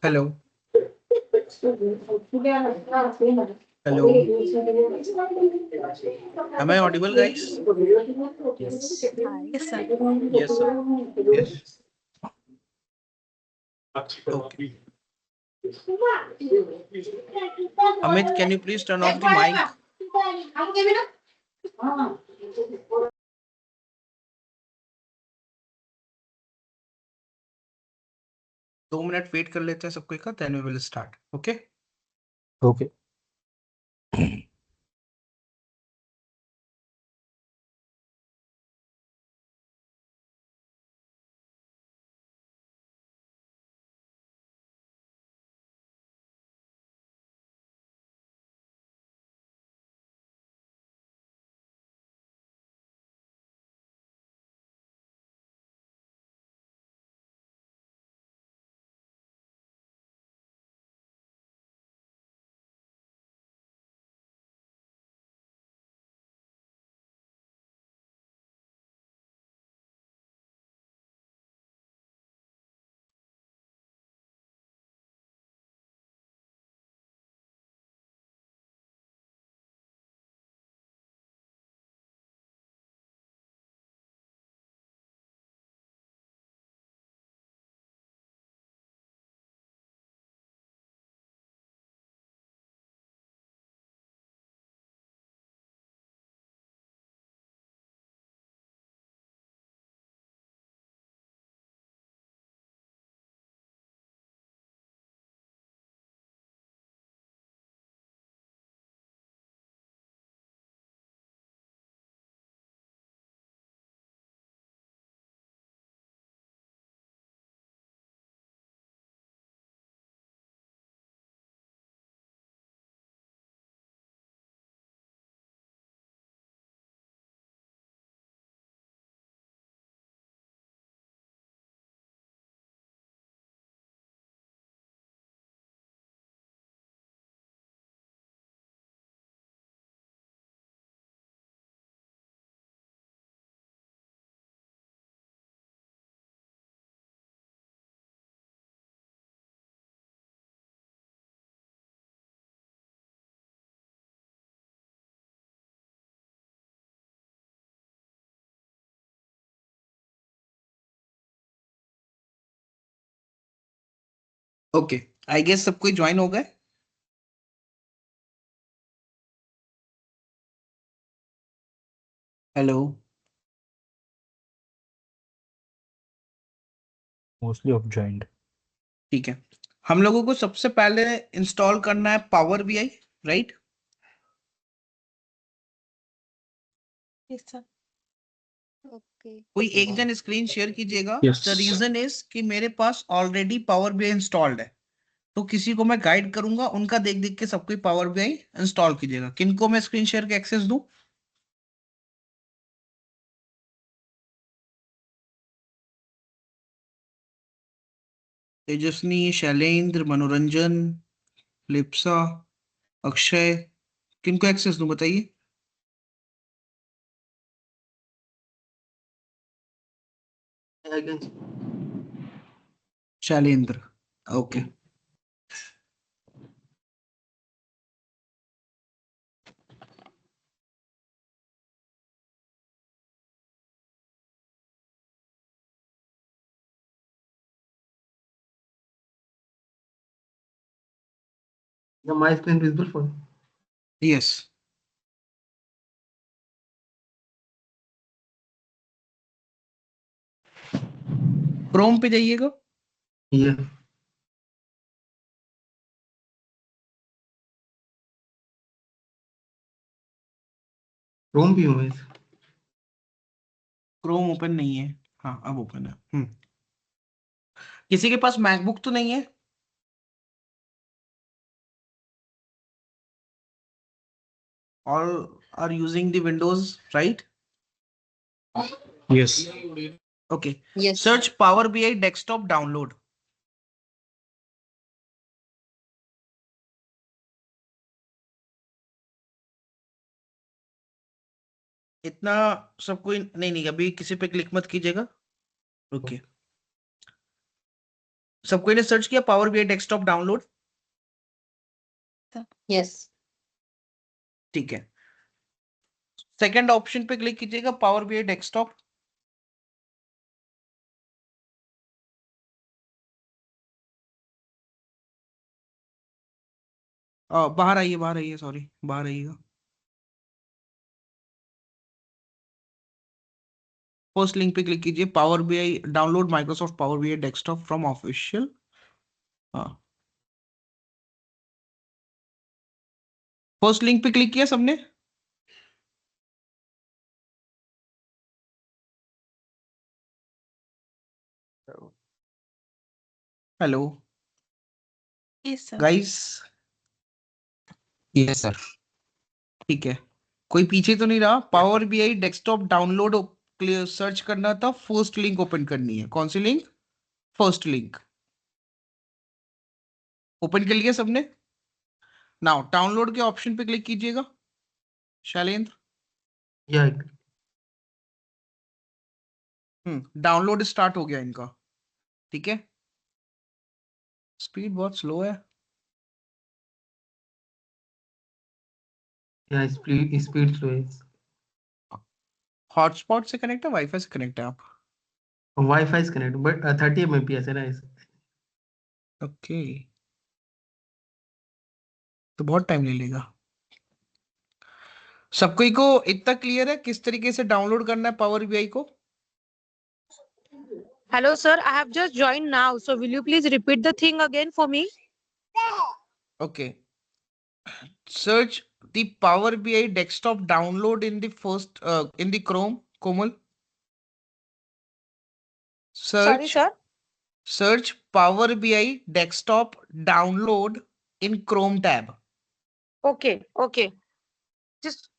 Hello. Hello. Am I audible, guys? Yes. Yes, sir. Yes, sir. Yes. Okay. Amit, can you please turn off the mic? 2 minute wait कर लेते हैं सबको का, then we will start. Okay? Okay. Okay. I guess सब कोई join हो गए. Hello. Mostly of joined. ठीक है. हम लोगों को सबसे पहले इंस्टॉल करना है power BI, right? Yes, sir. Okay. कोई एक जन स्क्रीन शेयर कीजिएगा. Yes. द रीजन इज कि मेरे पास ऑलरेडी पावर बीआई इंस्टॉल्ड है, तो किसी को मैं गाइड करूंगा, उनका देख देख के सबको पावर बीआई इंस्टॉल कीजिएगा. किनको मैं स्क्रीन शेयर के एक्सेस दूं? तेजस्वी, शैलेंद्र, मनोरंजन, लिप्सा, अक्षय, किनको एक्सेस दूं बताइए? Shailendra, okay. My screen visible for yes, Chrome पे जाइएगा। yeah. Chrome भी हूँ मैं। क्रोम ओपन नहीं है। हाँ, अब ओपन है। किसी के पास मैकबुक तो नहीं है? All are using the Windows, right? Yes. Okay. Yes. Search power BI desktop download. इतना सबको नहीं नहीं, अभी किसी पे क्लिक मत कीजिएगा। ओके, सबको ने सर्च किया power BI desktop download? Yes. ठीक है, सेकंड ऑप्शन पे क्लिक कीजिएगा, पावर बीआई डेस्कटॉप। बाहर आइए, बाहर आइए, सॉरी, बाहर आइएगा। फर्स्ट लिंक पे क्लिक कीजिए, power BI download Microsoft power BI desktop from official. हाँ, फर्स्ट लिंक पे क्लिक किया सबने? Hello Yes, sir. Guys, Yes, sir. ठीक है, कोई पीछे तो नहीं रहा? Power BI desktop download search करना था, फर्स्ट लिंक ओपन करनी है। कौन सी लिंक? फर्स्ट लिंक ओपन कर लिया सबने? नाउ डाउनलोड के ऑप्शन पे क्लिक कीजिएगा, शैलेंद्र। Yeah. डाउनलोड स्टार्ट हो गया इनका, ठीक है। स्पीड बहुत स्लो है। Yeah. Speed slow is. Hotspot से कनेक्ट है, वाईफाई से कनेक्ट है आप? Wi-Fi is connected, but 30 Mbps है ना इस। ओके, तो बहुत टाइम ले लेगा। सबको को इतना क्लियर है किस तरीके से डाउनलोड करना है पावर बीआई को? Hello, sir. I have just joined now. So, will you please repeat the thing again for me? Okay, search the Power BI desktop download in the first in the Chrome, Komal. Sorry, Search sir. search Power BI desktop download in Chrome tab. Okay, okay. Just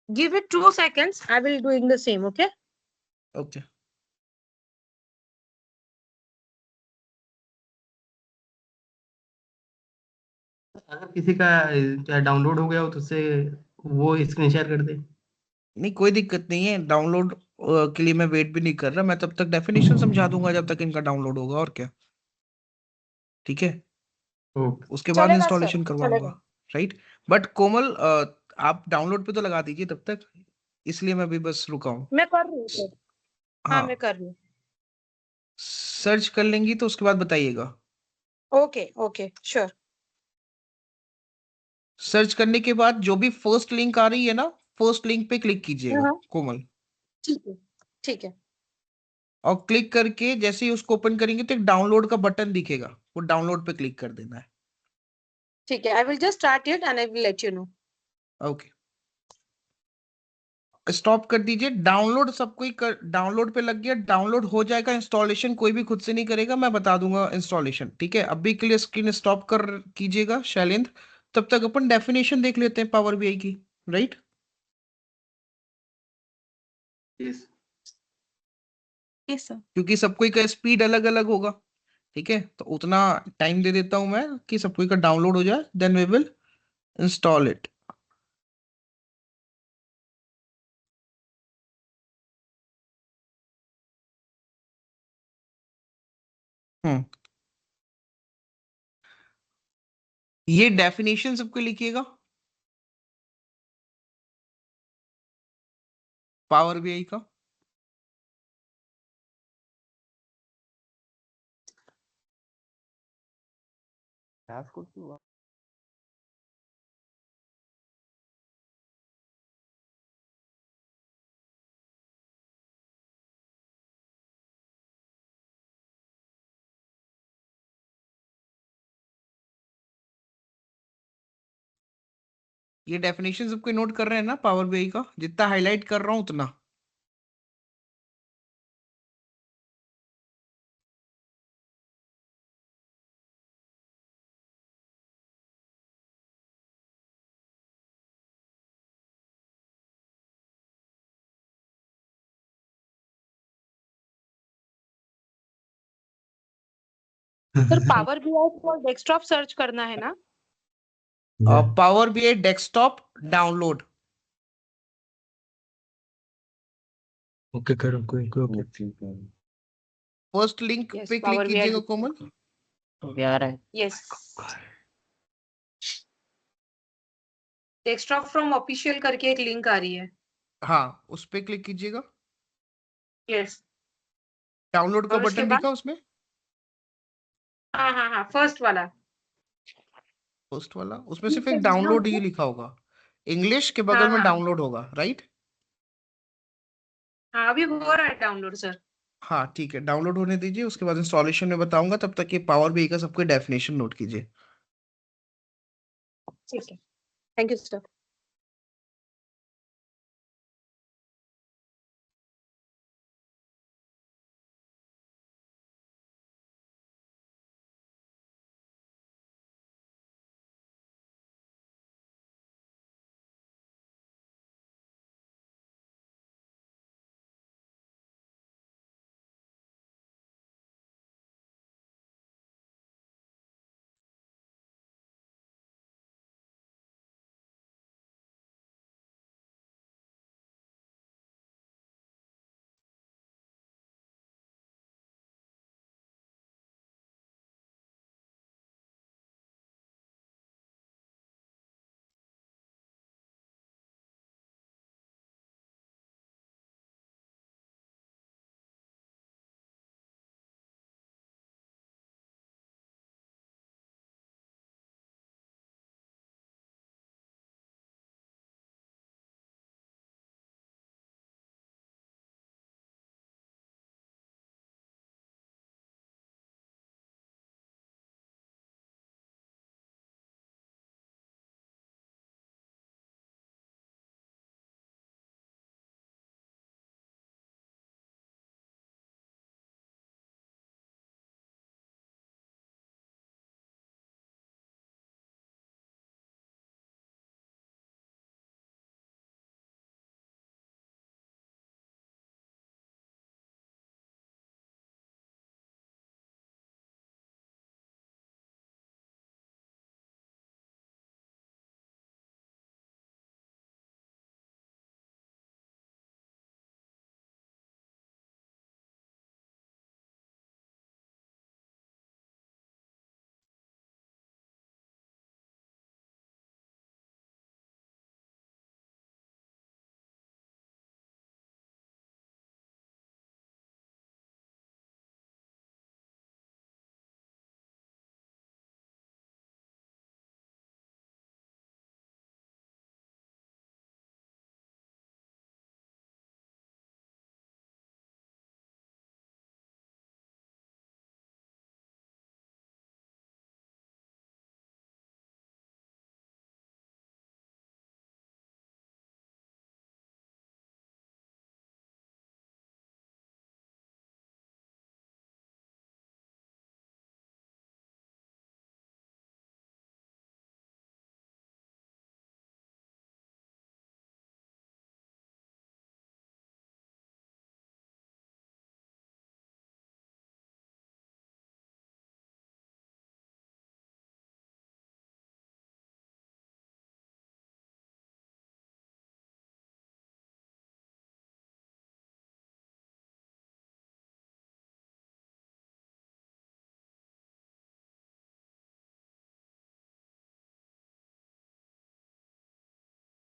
give it 2 seconds. I will doing the same. Okay. Okay. अगर किसी का download हो गया हो तो उससे वो screen share कर दे। नहीं, कोई दिक्कत नहीं है, डाउनलोड के लिए मैं वेट भी नहीं कर रहा, मैं तब तक डेफिनेशन समझा दूंगा जब तक इनका डाउनलोड होगा, और क्या। ठीक है, ओके। उसके बाद चलेगा सर, इंस्टॉलेशन करवाऊंगा, चलेगा। राइट। बट कोमल, आप डाउनलोड पे तो लगा दीजिए तब तक, इसलिए मैं भी बस रुका हूँ। मैं कर रही हूँ सर। हाँ, मैं हाँ, कर रही हूँ। सर्च कर लेंगी तो उसके बाद बताइएगा। Okay, okay, sure. सर्च करने के बाद जो भी फर्स्ट लिंक आ रही है ना, फर्स्ट लिंक पे क्लिक कीजिएगा, हाँ, कोमल। ठीक है, ठीक है। और क्लिक करके जैसे ही उसको ओपन करेंगे तो एक डाउनलोड का बटन दिखेगा, वो डाउनलोड पे क्लिक कर देना है। ठीक है, I will just start it and I will let you know. Okay, stop कर दीजिए। डाउनलोड सबको ही डाउनलोड पे लग गया, डाउनलोड हो जाएगा। इंस्टॉलेशन कोई भी खुद से नहीं करेगा, मैं बता दूंगा इंस्टॉलेशन, ठीक है। अभी के लिए स्क्रीन स्टॉप कर कीजिएगा शैलेंद्र, तब तक अपन डेफिनेशन देख लेते हैं पावर बीआई की, राइट। यस। Yes, sir. क्योंकि सबको का स्पीड अलग अलग होगा, ठीक है, तो उतना टाइम दे देता हूं मैं कि सब कोई का डाउनलोड हो जाए, then we will install it. Hmm, ये डेफिनेशन सबको लिखिएगा, पावर बीआई का। ये डेफिनेशन सबको नोट कर रहे हैं ना पावर बीआई का, जितना हाईलाइट कर रहा हूं उतना। Sir power BI for desktop search करना है ना? Yeah. Power BI desktop download. Okay, करो कोई okay. फर्स्ट लिंक Yes, पे क्लिक Power BI कीजिएगा कोमल। Yes. डेस्कटॉप फ्रॉम ऑफिशियल करके एक लिंक आ रही है। हाँ, उस पे क्लिक कीजिएगा। यस। डाउनलोड का और उसके बटन बाद? दिखा उसमें, हाँ हाँ हाँ, फर्स्ट वाला। फर्स्ट वाला, उसमें सिर्फ एक डाउनलोड ही लिखा होगा, इंग्लिश के बगल हाँ में हाँ डाउनलोड होगा, राइट? हाँ, अभी हो रहा है डाउनलोड सर। हाँ ठीक है, डाउनलोड होने दीजिए, उसके बाद इंस्टॉलेशन में बताऊंगा, तब तक ये पावर बीआई का सबको डेफिनेशन नोट कीजिए। ठीक है, thank you sir.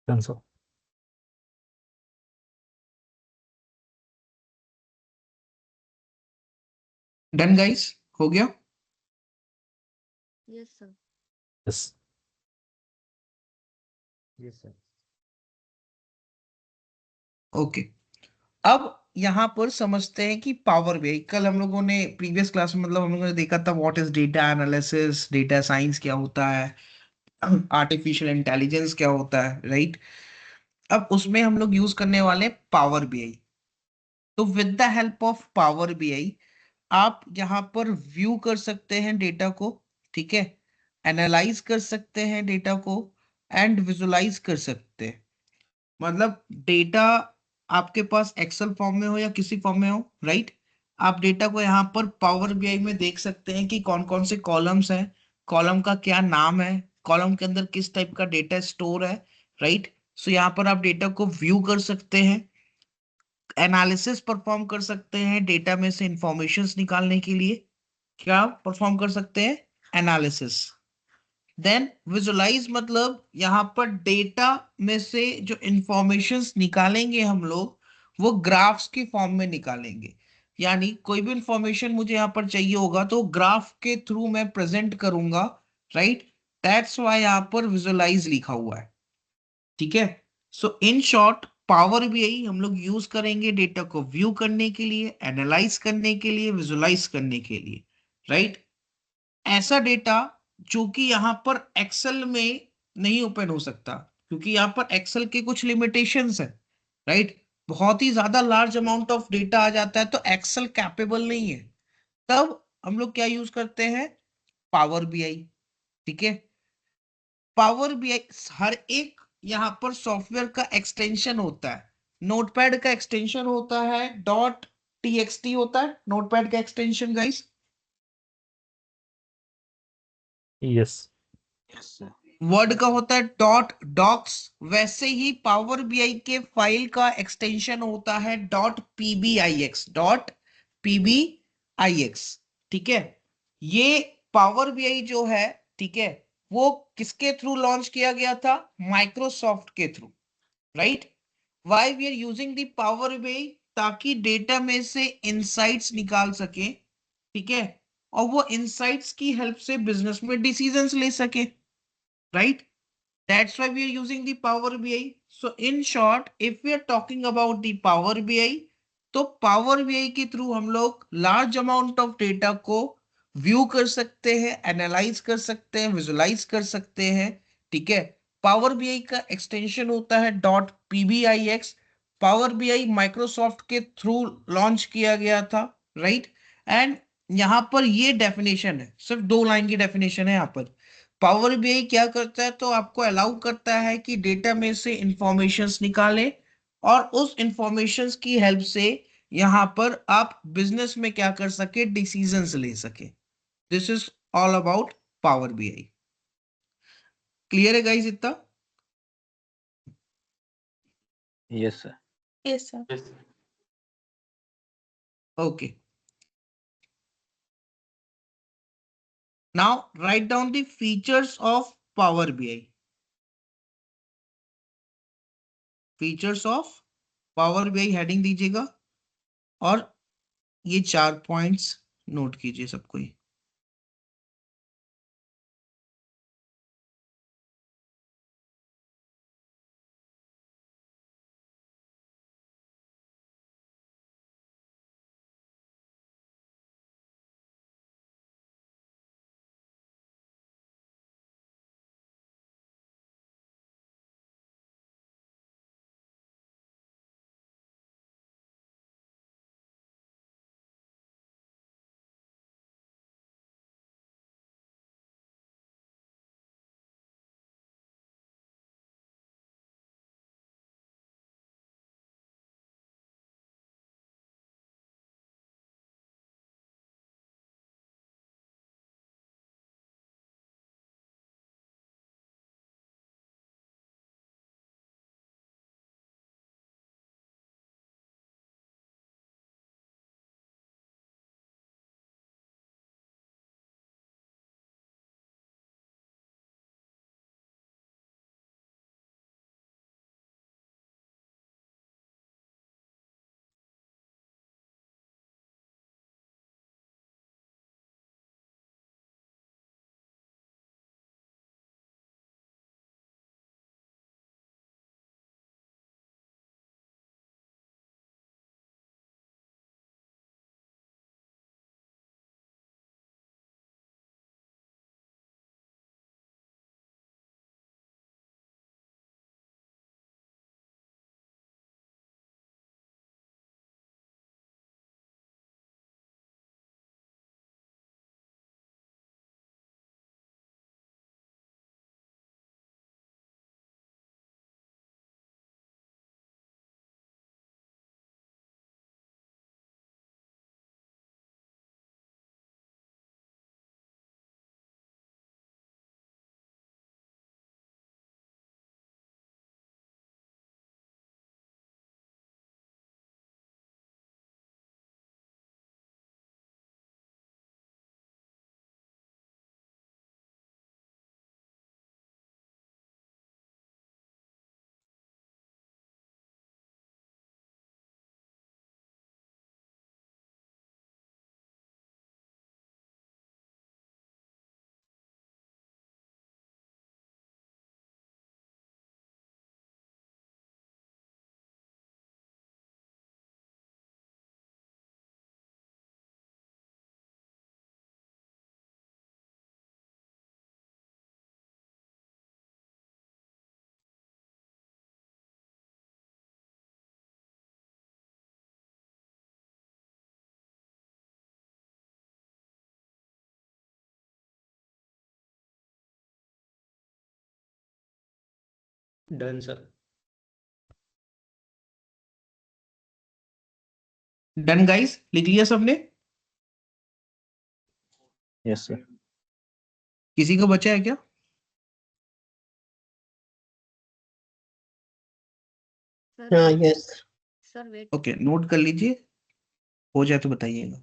Cancel. Done guys, हो गया? Yes, sir. Yes. Yes sir. Okay, अब यहाँ पर समझते हैं कि पावर बीआई, कल हम लोगों ने प्रीवियस क्लास में मतलब हम लोगों ने देखा था what is data analysis, data science क्या होता है, आर्टिफिशियल इंटेलिजेंस क्या होता है, राइट? अब उसमें हम लोग यूज करने वाले पावर बीआई। तो with the help of power BI आप यहाँ पर व्यू कर सकते हैं डेटा को, ठीक है, एनालाइज कर सकते हैं डेटा को एंड विजुलाइज कर सकते हैं। मतलब डेटा आपके पास एक्सेल फॉर्म में हो या किसी फॉर्म में हो, राइट, आप डेटा को यहाँ पर पावर बीआई में देख सकते हैं कि कौन कौन से कॉलम्स हैं, कॉलम का क्या नाम है, कॉलम के अंदर किस टाइप का डेटा स्टोर है, राइट? सो यहाँ पर आप डेटा को व्यू कर सकते हैं, एनालिसिस परफॉर्म कर सकते हैं, डेटा में से इंफॉर्मेशंस निकालने के लिए क्या परफॉर्म कर सकते हैं, एनालिसिस। देन विजुलाइज मतलब यहाँ पर डेटा में से जो इंफॉर्मेशंस निकालेंगे हम लोग वो ग्राफ्स की फॉर्म में निकालेंगे। यानी कोई भी इंफॉर्मेशन मुझे यहाँ पर चाहिए होगा तो ग्राफ के थ्रू मैं प्रेजेंट करूंगा, राइट? दैट्स व्हाई यहाँ पर विजुलाइज लिखा हुआ है, ठीक है? सो इन शॉर्ट पावर बीआई हम लोग यूज करेंगे डेटा को व्यू करने के लिए, एनालाइज करने के लिए, विजुलाइज करने के लिए, राइट? ऐसा डेटा जो कि यहाँ पर एक्सेल में नहीं ओपन हो सकता, क्योंकि यहाँ पर एक्सेल के कुछ लिमिटेशंस है, राइट? बहुत ही ज्यादा लार्ज अमाउंट ऑफ डेटा आ जाता है तो एक्सेल कैपेबल नहीं है। तब हम लोग क्या यूज करते हैं, पावर बीआई, ठीक है? पावर बीआई हर एक यहाँ पर सॉफ्टवेयर का एक्सटेंशन होता है। नोटपैड का एक्सटेंशन होता है डॉट टीएक्सटी होता है, नोटपैड का extension guys. Yes. Yes sir. Word का होता है डॉट डॉक्स, वैसे ही पावर बीआई के फाइल का एक्सटेंशन होता है डॉट पीबीआईएक्स, डॉट पीबीआईएक्स, ठीक है? ये पावर बीआई जो है, ठीक है, वो किसके थ्रू लॉन्च किया गया था, माइक्रोसॉफ्ट के through, right? Why we are using the power BI, ताकि डेटा में से इंसाइट्स निकाल सके, ठीक है, और वो इंसाइट्स की हेल्प से बिजनेस में डिसीजंस ले सके, right? That's why we are using the Power BI. So in short, if we are talking about the Power BI, तो Power BI के थ्रू हम लोग लार्ज अमाउंट ऑफ डेटा को व्यू कर सकते हैं, एनालाइज कर सकते हैं, विजुलाइज कर सकते हैं, ठीक है? पावर बीआई का एक्सटेंशन होता है डॉट पीबीआईएक्स। पावर बीआई माइक्रोसॉफ्ट के थ्रू लॉन्च किया गया था, राइट? एंड यहाँ पर ये डेफिनेशन है, सिर्फ 2 लाइन की डेफिनेशन है यहाँ पर। पावर बीआई क्या करता है, तो आपको अलाउ करता है कि डेटा में से इंफॉर्मेशंस निकाले और उस इंफॉर्मेशंस की हेल्प से यहां पर आप बिजनेस में क्या कर सके, डिसीजंस ले सके। This is all about power BI. Clear है गाइस इतना? Yes, sir. Yes, sir. Yes sir. Okay, now write down the features of power BI. Features of power BI heading दीजिएगा और ये 4 पॉइंट्स नोट कीजिए सब कोई। Done sir. डन गाइस, लिख लिया सबने? Yes sir. किसी को बचा है क्या? हाँ yes. Sir wait. Okay, note कर लीजिए, हो जाए तो बताइएगा।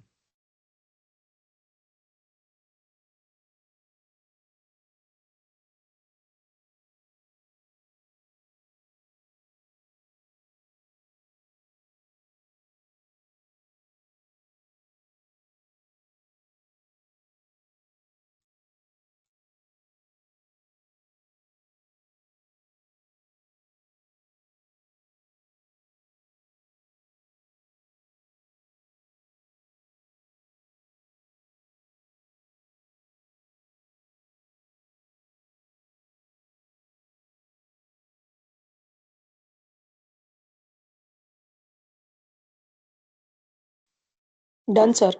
Done sir.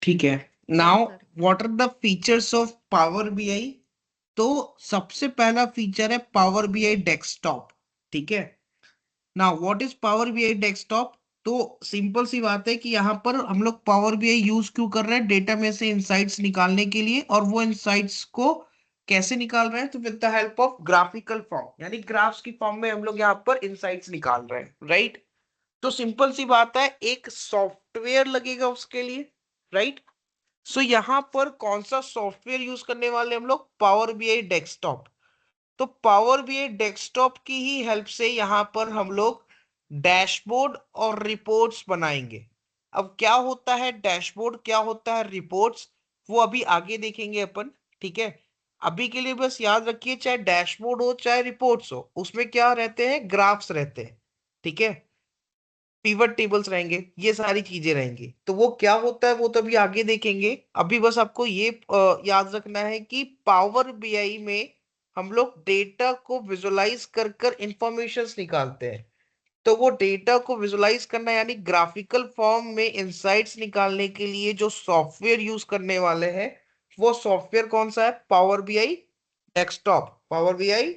ठीक है, now sir. What are the features of power BI? तो सबसे पहला फीचर है पावर बीआई डेस्कटॉप। ठीक है, now what is power BI desktop? तो सिंपल सी बात है कि यहाँ पर हम लोग पावर बीआई यूज क्यों कर रहे हैं? डेटा में से इंसाइट्स निकालने के लिए। और वो इंसाइट्स को कैसे निकाल रहे हैं? तो with the help of graphical form, यानी ग्राफ्स की फॉर्म में हम लोग यहाँ पर इंसाइट्स निकाल रहे हैं, राइट? तो सिंपल सी बात है, एक सॉफ्टवेयर लगेगा उसके लिए, राइट? सो यहाँ पर कौन सा सॉफ्टवेयर यूज करने वाले हम लोग? Power BI desktop. तो पावर बीआई डेस्कटॉप की ही हेल्प से यहाँ पर हम लोग डैशबोर्ड और रिपोर्ट्स बनाएंगे। अब क्या होता है डैशबोर्ड, क्या होता है रिपोर्ट्स, वो अभी आगे देखेंगे अपन। ठीक है, अभी के लिए बस याद रखिए, चाहे डैशबोर्ड हो चाहे रिपोर्ट्स हो, उसमें क्या रहते हैं? ग्राफ्स रहते हैं। ठीक है, पिवट टेबल्स रहेंगे, ये सारी चीजें रहेंगी। तो वो क्या होता है वो तो अभी आगे देखेंगे। अभी बस आपको ये याद रखना है कि पावर बीआई में हम लोग डेटा को विजुलाइज कर कर इंफॉर्मेशंस निकालते हैं। तो वो डेटा को विजुलाइज करना यानी ग्राफिकल फॉर्म में इंसाइट्स निकालने के लिए जो सॉफ्टवेयर यूज करने वाले हैं, वो सॉफ्टवेयर कौन सा है? Power BI desktop. Power BI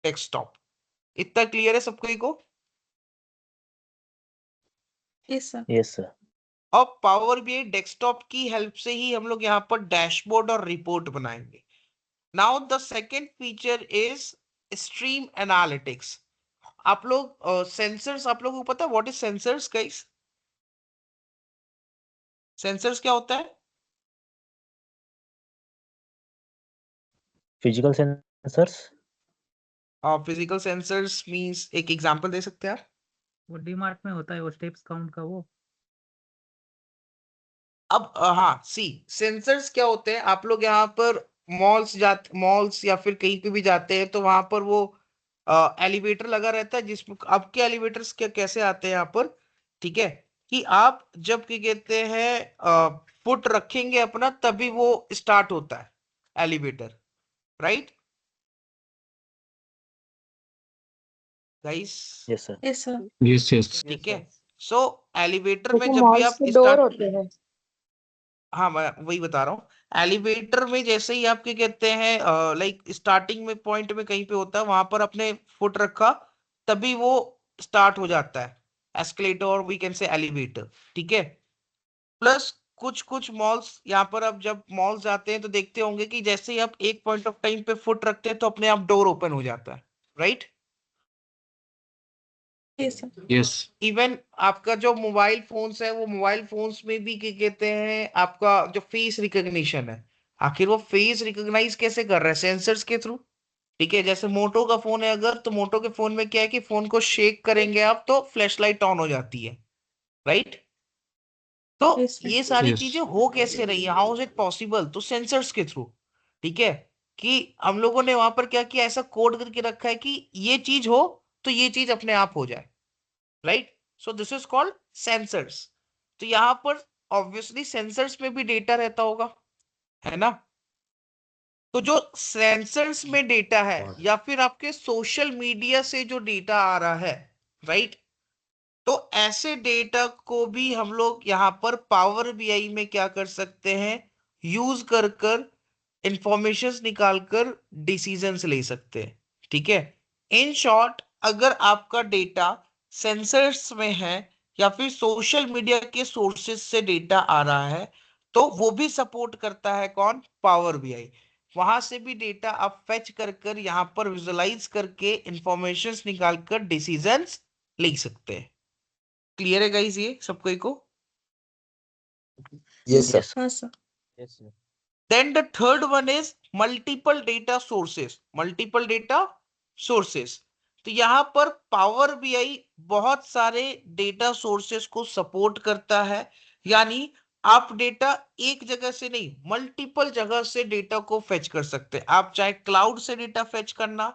desktop. इतना क्लियर है सबको को? Yes, sir. Yes sir. अब पावर बीआई डेस्कटॉप की हेल्प से ही हम लोग यहाँ पर डैशबोर्ड और रिपोर्ट बनाएंगे। Now the second feature is stream analytics. आप लोग सेंसर्स, आप लोगों को पता है what is sensors guys? Sensors क्या होता है? Physical sensors. Physical sensors means एक एग्जांपल दे सकते हैं आप? वो डीमार्ट में होता है वो स्टेप्स काउंट का वो। अब हाँ, सी सेंसर्स क्या होते हैं? आप लोग यहाँ पर मॉल्स या फिर कहीं पे भी जाते हैं तो वहां पर वो एलिवेटर लगा रहता है, जिसमें आपके एलिवेटर्स क्या कैसे आते हैं यहाँ पर? ठीक है, कि आप जब क्या कहते हैं फुट रखेंगे अपना, तभी वो स्टार्ट होता है elevator, right guys? Yes sir. Yes, sir. Yes yes. ठीक है, सो एलिवेटर में जैसे जब भी मॉल्स आप के डोर स्टार्ट, होते हैं। हाँ मैं वही बता रहा हूँ, एलिवेटर में जैसे ही आपके कहते हैं लाइक स्टार्टिंग में पॉइंट में कहीं पे होता है, वहां पर अपने फुट रखा तभी वो स्टार्ट हो जाता है एस्केलेटर, और वी कैन से एलिवेटर। ठीक है, प्लस कुछ कुछ मॉल्स, यहाँ पर आप जब मॉल्स जाते हैं तो देखते होंगे कि जैसे ही आप एक पॉइंट ऑफ टाइम पे फुट रखते हैं तो अपने आप डोर ओपन हो जाता है, right? Yes, sir. Yes. Even आपका जो मोबाइल फोन्स है, वो मोबाइल फोन्स में भी क्या कहते हैं, आपका जो फेस रिकॉग्निशन है, आखिर वो फेस रिकॉग्नाइज कैसे कर रहा है? सेंसर्स के थ्रू। ठीक है, जैसे मोटो का फोन है अगर, तो मोटो के फोन में क्या है कि फोन को शेक करेंगे आप तो फ्लैश लाइट ऑन हो जाती है, राइट? तो Yes, sir. ये सारी यस। चीजें हो कैसे रही है? How is it possible? तो सेंसर्स के थ्रू। ठीक है, कि हम लोगों ने वहां पर क्या किया, ऐसा कोड करके रखा है कि ये चीज हो तो ये चीज अपने आप हो जाए, right? So this is called sensors. तो यहाँ पर ऑब्वियसली सेंसर्स में भी डेटा रहता होगा, है ना? तो जो सेंसर्स में डेटा है या फिर आपके सोशल मीडिया से जो डेटा आ रहा है, राइट, तो ऐसे डेटा को भी हम लोग यहाँ पर पावर बीआई में क्या कर सकते हैं? यूज कर कर इंफॉर्मेशन निकालकर डिसीजंस ले सकते हैं। ठीक है, इन शॉर्ट अगर आपका डेटा सेंसर्स में है या फिर सोशल मीडिया के सोर्सेज से डेटा आ रहा है तो वो भी सपोर्ट करता है कौन, पावर बीआई। वहां से भी डेटा आप फेच कर कर यहाँ पर विजुअलाइज करके इंफॉर्मेशन निकालकर डिसीजंस ले सकते हैं। क्लियर है गाइस ये सब कोई को? Yes, sir. हाँ सर। Yes, sir. Then the third one is multiple data sources. Multiple data sources. तो यहाँ पर पावर बीआई बहुत सारे डेटा सोर्सेस को सपोर्ट करता है, यानी आप डेटा एक जगह से नहीं मल्टीपल जगह से डेटा को फेच कर सकते हैं। आप चाहे क्लाउड से डेटा फेच करना,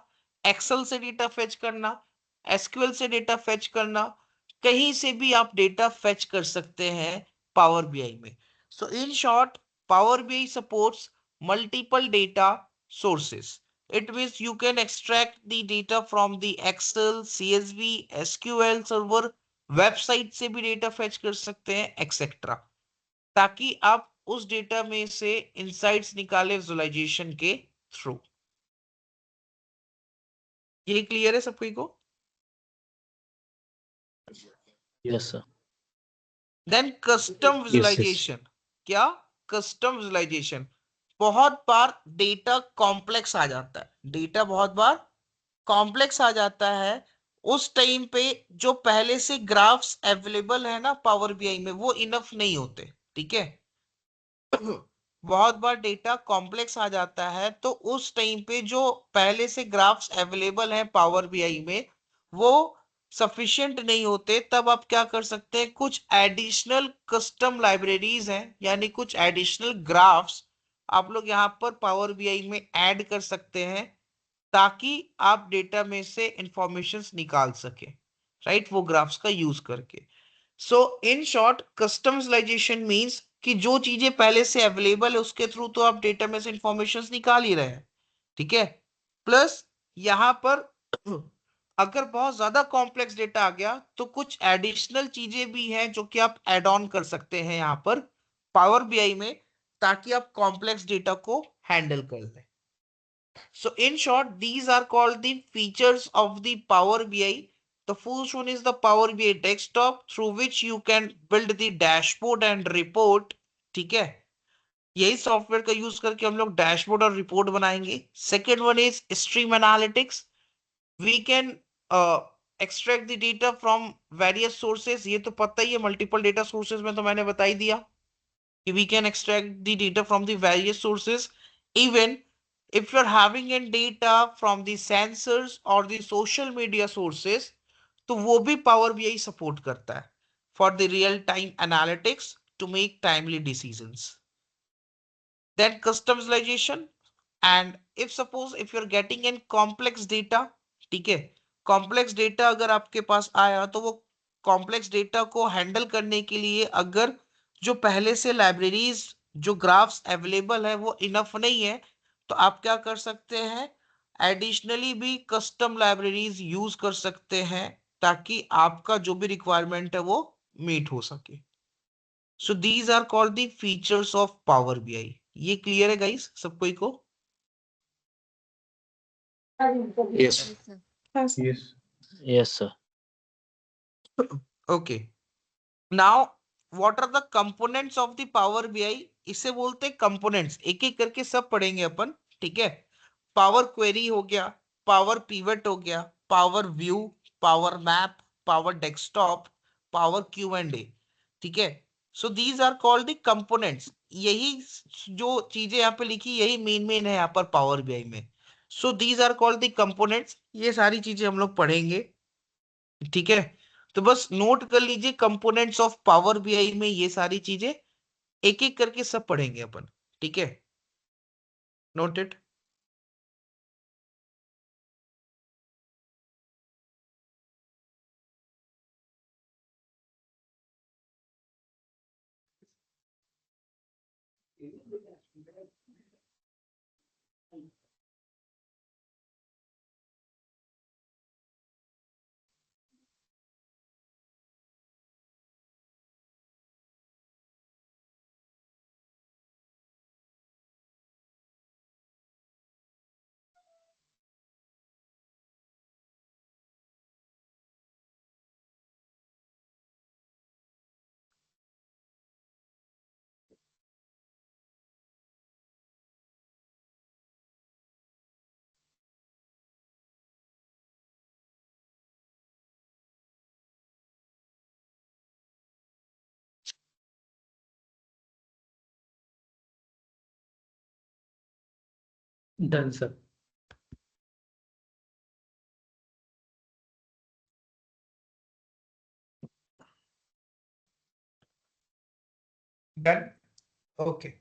एक्सेल से डेटा फेच करना, एसक्यूएल से डेटा फेच करना, कहीं से भी आप डेटा फेच कर सकते हैं पावर बीआई में। So in short, Power BI supports multiple data sources. It means you can extract the data from the Excel, CSV, SQL server, website से भी डेटा फेच कर सकते हैं एक्सेट्रा, ताकि आप उस डेटा में से इंसाइट्स निकाले विजुअलाइजेशन के थ्रू। ये क्लियर है सबको को? Yes, sir. Then custom visualisation. क्या? Custom visualisation. बहुत बार डेटा कॉम्प्लेक्स आ जाता है, डेटा बहुत बार कॉम्प्लेक्स आ जाता है, उस टाइम पे जो पहले से ग्राफ्स अवेलेबल है ना पावर बीआई में वो इनफ नहीं होते। ठीक है, बहुत बार डेटा कॉम्प्लेक्स आ जाता है तो उस टाइम पे जो पहले से ग्राफ्स अवेलेबल हैं पावर बीआई में वो सफिशिएंट नहीं होते, तब आप क्या कर सकते हैं, कुछ एडिशनल कस्टम लाइब्रेरीज हैं, यानी कुछ एडिशनल ग्राफ्स आप लोग यहाँ पर पावर बीआई में ऐड कर सकते हैं ताकि आप डेटा में से इंफॉर्मेशन निकाल सके, राइट, वो ग्राफ्स का यूज करके। सो इन शॉर्ट कस्टमाइजेशन मींस कि जो चीजें पहले से अवेलेबल है उसके थ्रू तो आप डेटा में से इंफॉर्मेशन निकाल ही रहे हैं। ठीक है, प्लस यहाँ पर अगर बहुत ज्यादा कॉम्प्लेक्स डेटा आ गया तो कुछ एडिशनल चीजें भी हैं जो कि आप ऐड ऑन कर सकते हैं यहाँ पर पावर बीआई में, ताकि आप कॉम्प्लेक्स डेटा को हैंडल कर लें। So in short, these are called the features of the Power BI. The first one is the Power BI desktop through which you can build the dashboard and report. ठीक है, यही software का use करके हम लोग dashboard और report बनाएंगे। Second one is stream analytics. We can extract the data from various sources. ये तो पता ही है, मल्टीपल डेटा सोर्सेज में तो मैंने बता ही दिया कि we can extract the data from the various sources. Even if you're having in data from the sensors or the social media sources, तो वो भी Power BI support करता है for the real time analytics to make timely decisions. Then customization, and if suppose if you're getting in complex data, ठीक है, complex data अगर आपके पास आया तो वो complex data को handle करने के लिए अगर जो पहले से लाइब्रेरीज जो ग्राफ्स अवेलेबल है वो इनफ नहीं है तो आप क्या कर सकते हैं, एडिशनली भी कस्टम लाइब्रेरीज यूज कर सकते हैं ताकि आपका जो भी रिक्वायरमेंट है वो मीट हो सके। So these are called the features of power BI. ये क्लियर है गाइस सब कोई को? Yes. हाँ सर। Yes. Yes, sir. Okay, now what are the components of the power BI? इसे बोलते हैं कंपोनेंट्स, एक एक करके सब पढ़ेंगे अपन। ठीक है, पावर क्वेरी हो गया, पावर पिवट हो गया, Power View, Power Map, Power Desktop, Power Q and A. ठीक है, so these are called the components. यही जो चीजें यहाँ पे लिखी यही मेन है यहाँ पर पावर बीआई में। So these are called the components. ये सारी चीजें हम लोग पढ़ेंगे। ठीक है, तो बस नोट कर लीजिए कंपोनेंट्स ऑफ पावर बीआई में ये सारी चीजें एक एक करके सब पढ़ेंगे अपन। ठीक है, noted. Done, sir. Done. Okay.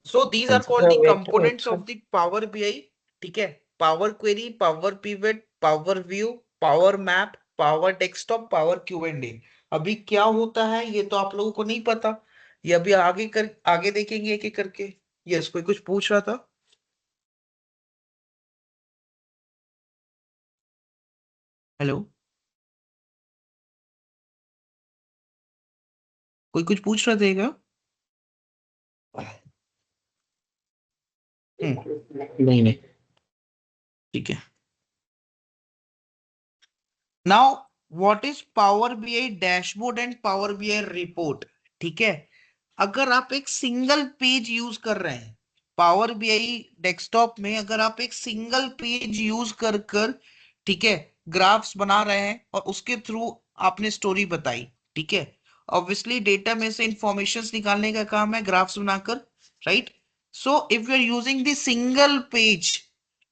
So these are Done, sir. called the Wait, components sir. of the Power BI. ठीक है, Power Query, Power Pivot, Power View, Power Map, Power Desktop, Power Q&A. अभी क्या होता है ये तो आप लोगों को नहीं पता, ये अभी आगे देखेंगे एक एक करके। यस, कोई कुछ पूछ रहा था? हेलो, कोई कुछ पूछ रहा था क्या? नहीं नहीं। ठीक है। Now what is power BI dashboard and power BI report? ठीक है, अगर आप एक सिंगल पेज यूज कर रहे हैं पावर बीआई डेस्कटॉप में, अगर आप एक सिंगल पेज यूज कर कर, ठीक है, ग्राफ्स बना रहे हैं और उसके थ्रू आपने स्टोरी बताई, ठीक है, ऑब्वियसली डेटा में से इंफॉर्मेशन निकालने का काम है ग्राफ्स बनाकर, right? So if you are using the single page,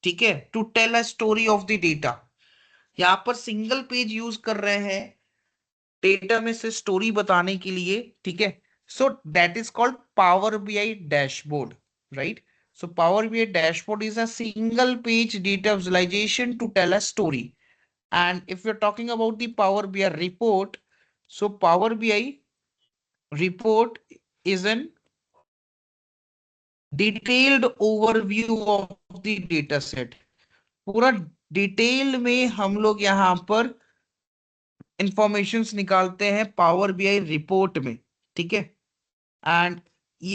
ठीक है, to tell a story of the data, यहां पर सिंगल पेज यूज कर रहे हैं डेटा में से स्टोरी बताने के लिए, ठीक है, so that is called power BI dashboard, right? So power BI dashboard is a single page data visualization to tell a story. And if you are talking about the power BI report, so power BI report is an detailed overview of the data set। पूरा detail में हम लोग यहाँ पर informations निकालते हैं Power BI report में, ठीक है। एंड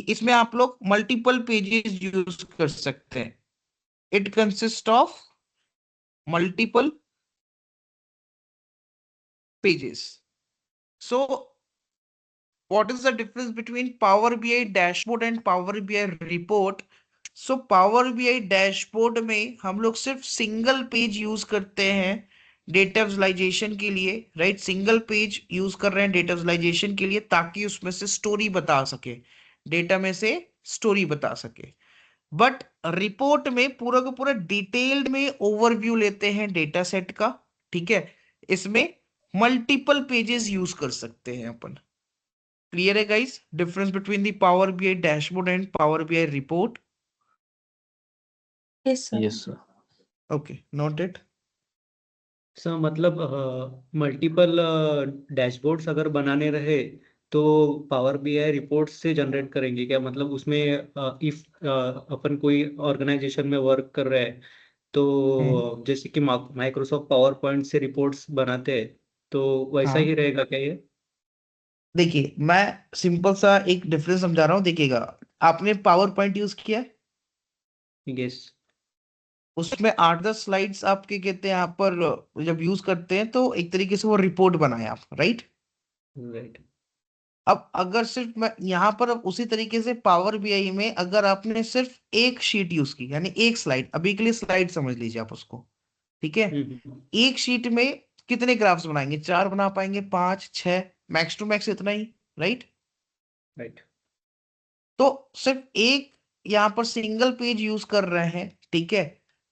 इसमें आप लोग मल्टीपल पेजेस यूज कर सकते हैं। It consist of multiple pages. So what is the difference between Power BI dashboard and Power BI report? So Power BI dashboard में हम लोग सिर्फ सिंगल पेज यूज करते हैं डेटा विजुअलाइजेशन के लिए, राइट? सिंगल पेज यूज कर रहे हैं डेटा विजुअलाइजेशन के लिए ताकि उसमें से स्टोरी बता सके, डेटा में से स्टोरी बता सके। बट रिपोर्ट में पूरा का पूरा डिटेल्ड में ओवरव्यू लेते हैं डेटा सेट का, ठीक है। इसमें मल्टीपल पेजेस यूज कर सकते हैं अपन। Clear है guys? Difference between the Power BI dashboard and Power BI report. Yes, sir. Yes, sir. Okay, noted. Sir मतलब मल्टीपल डैशबोर्ड्स अगर बनाने रहे तो पावर बीआई रिपोर्ट्स से जनरेट करेंगे क्या? मतलब उसमें इफ अपन कोई ऑर्गेनाइजेशन में वर्क कर रहे हैं तो जैसे कि माइक्रोसॉफ्ट पावर पॉइंट से रिपोर्ट्स बनाते हैं तो वैसा हाँ, ही रहेगा क्या ये? देखिए मैं सिंपल सा एक डिफरेंस समझा रहा हूँ, देखिएगा। आपने पावर पॉइंट यूज किया है, यस। उसमें 8-10 स्लाइड्स आपके कहते हैं यहाँ पर जब यूज करते हैं तो एक तरीके से वो रिपोर्ट बनाए आप, राइट? राइट। अब अगर सिर्फ मैं यहाँ पर अब उसी तरीके से पावर बीआई में अगर आपने सिर्फ एक शीट यूज की, यानी एक स्लाइड, अभी के लिए स्लाइड समझ लीजिए आप उसको, ठीक है। एक शीट में कितने ग्राफ्स बनाएंगे? 4 बना पाएंगे, 5, 6, मैक्स टू मैक्स इतना ही, राइट? राइट। तो सिर्फ एक यहाँ पर सिंगल पेज यूज कर रहे हैं, ठीक है,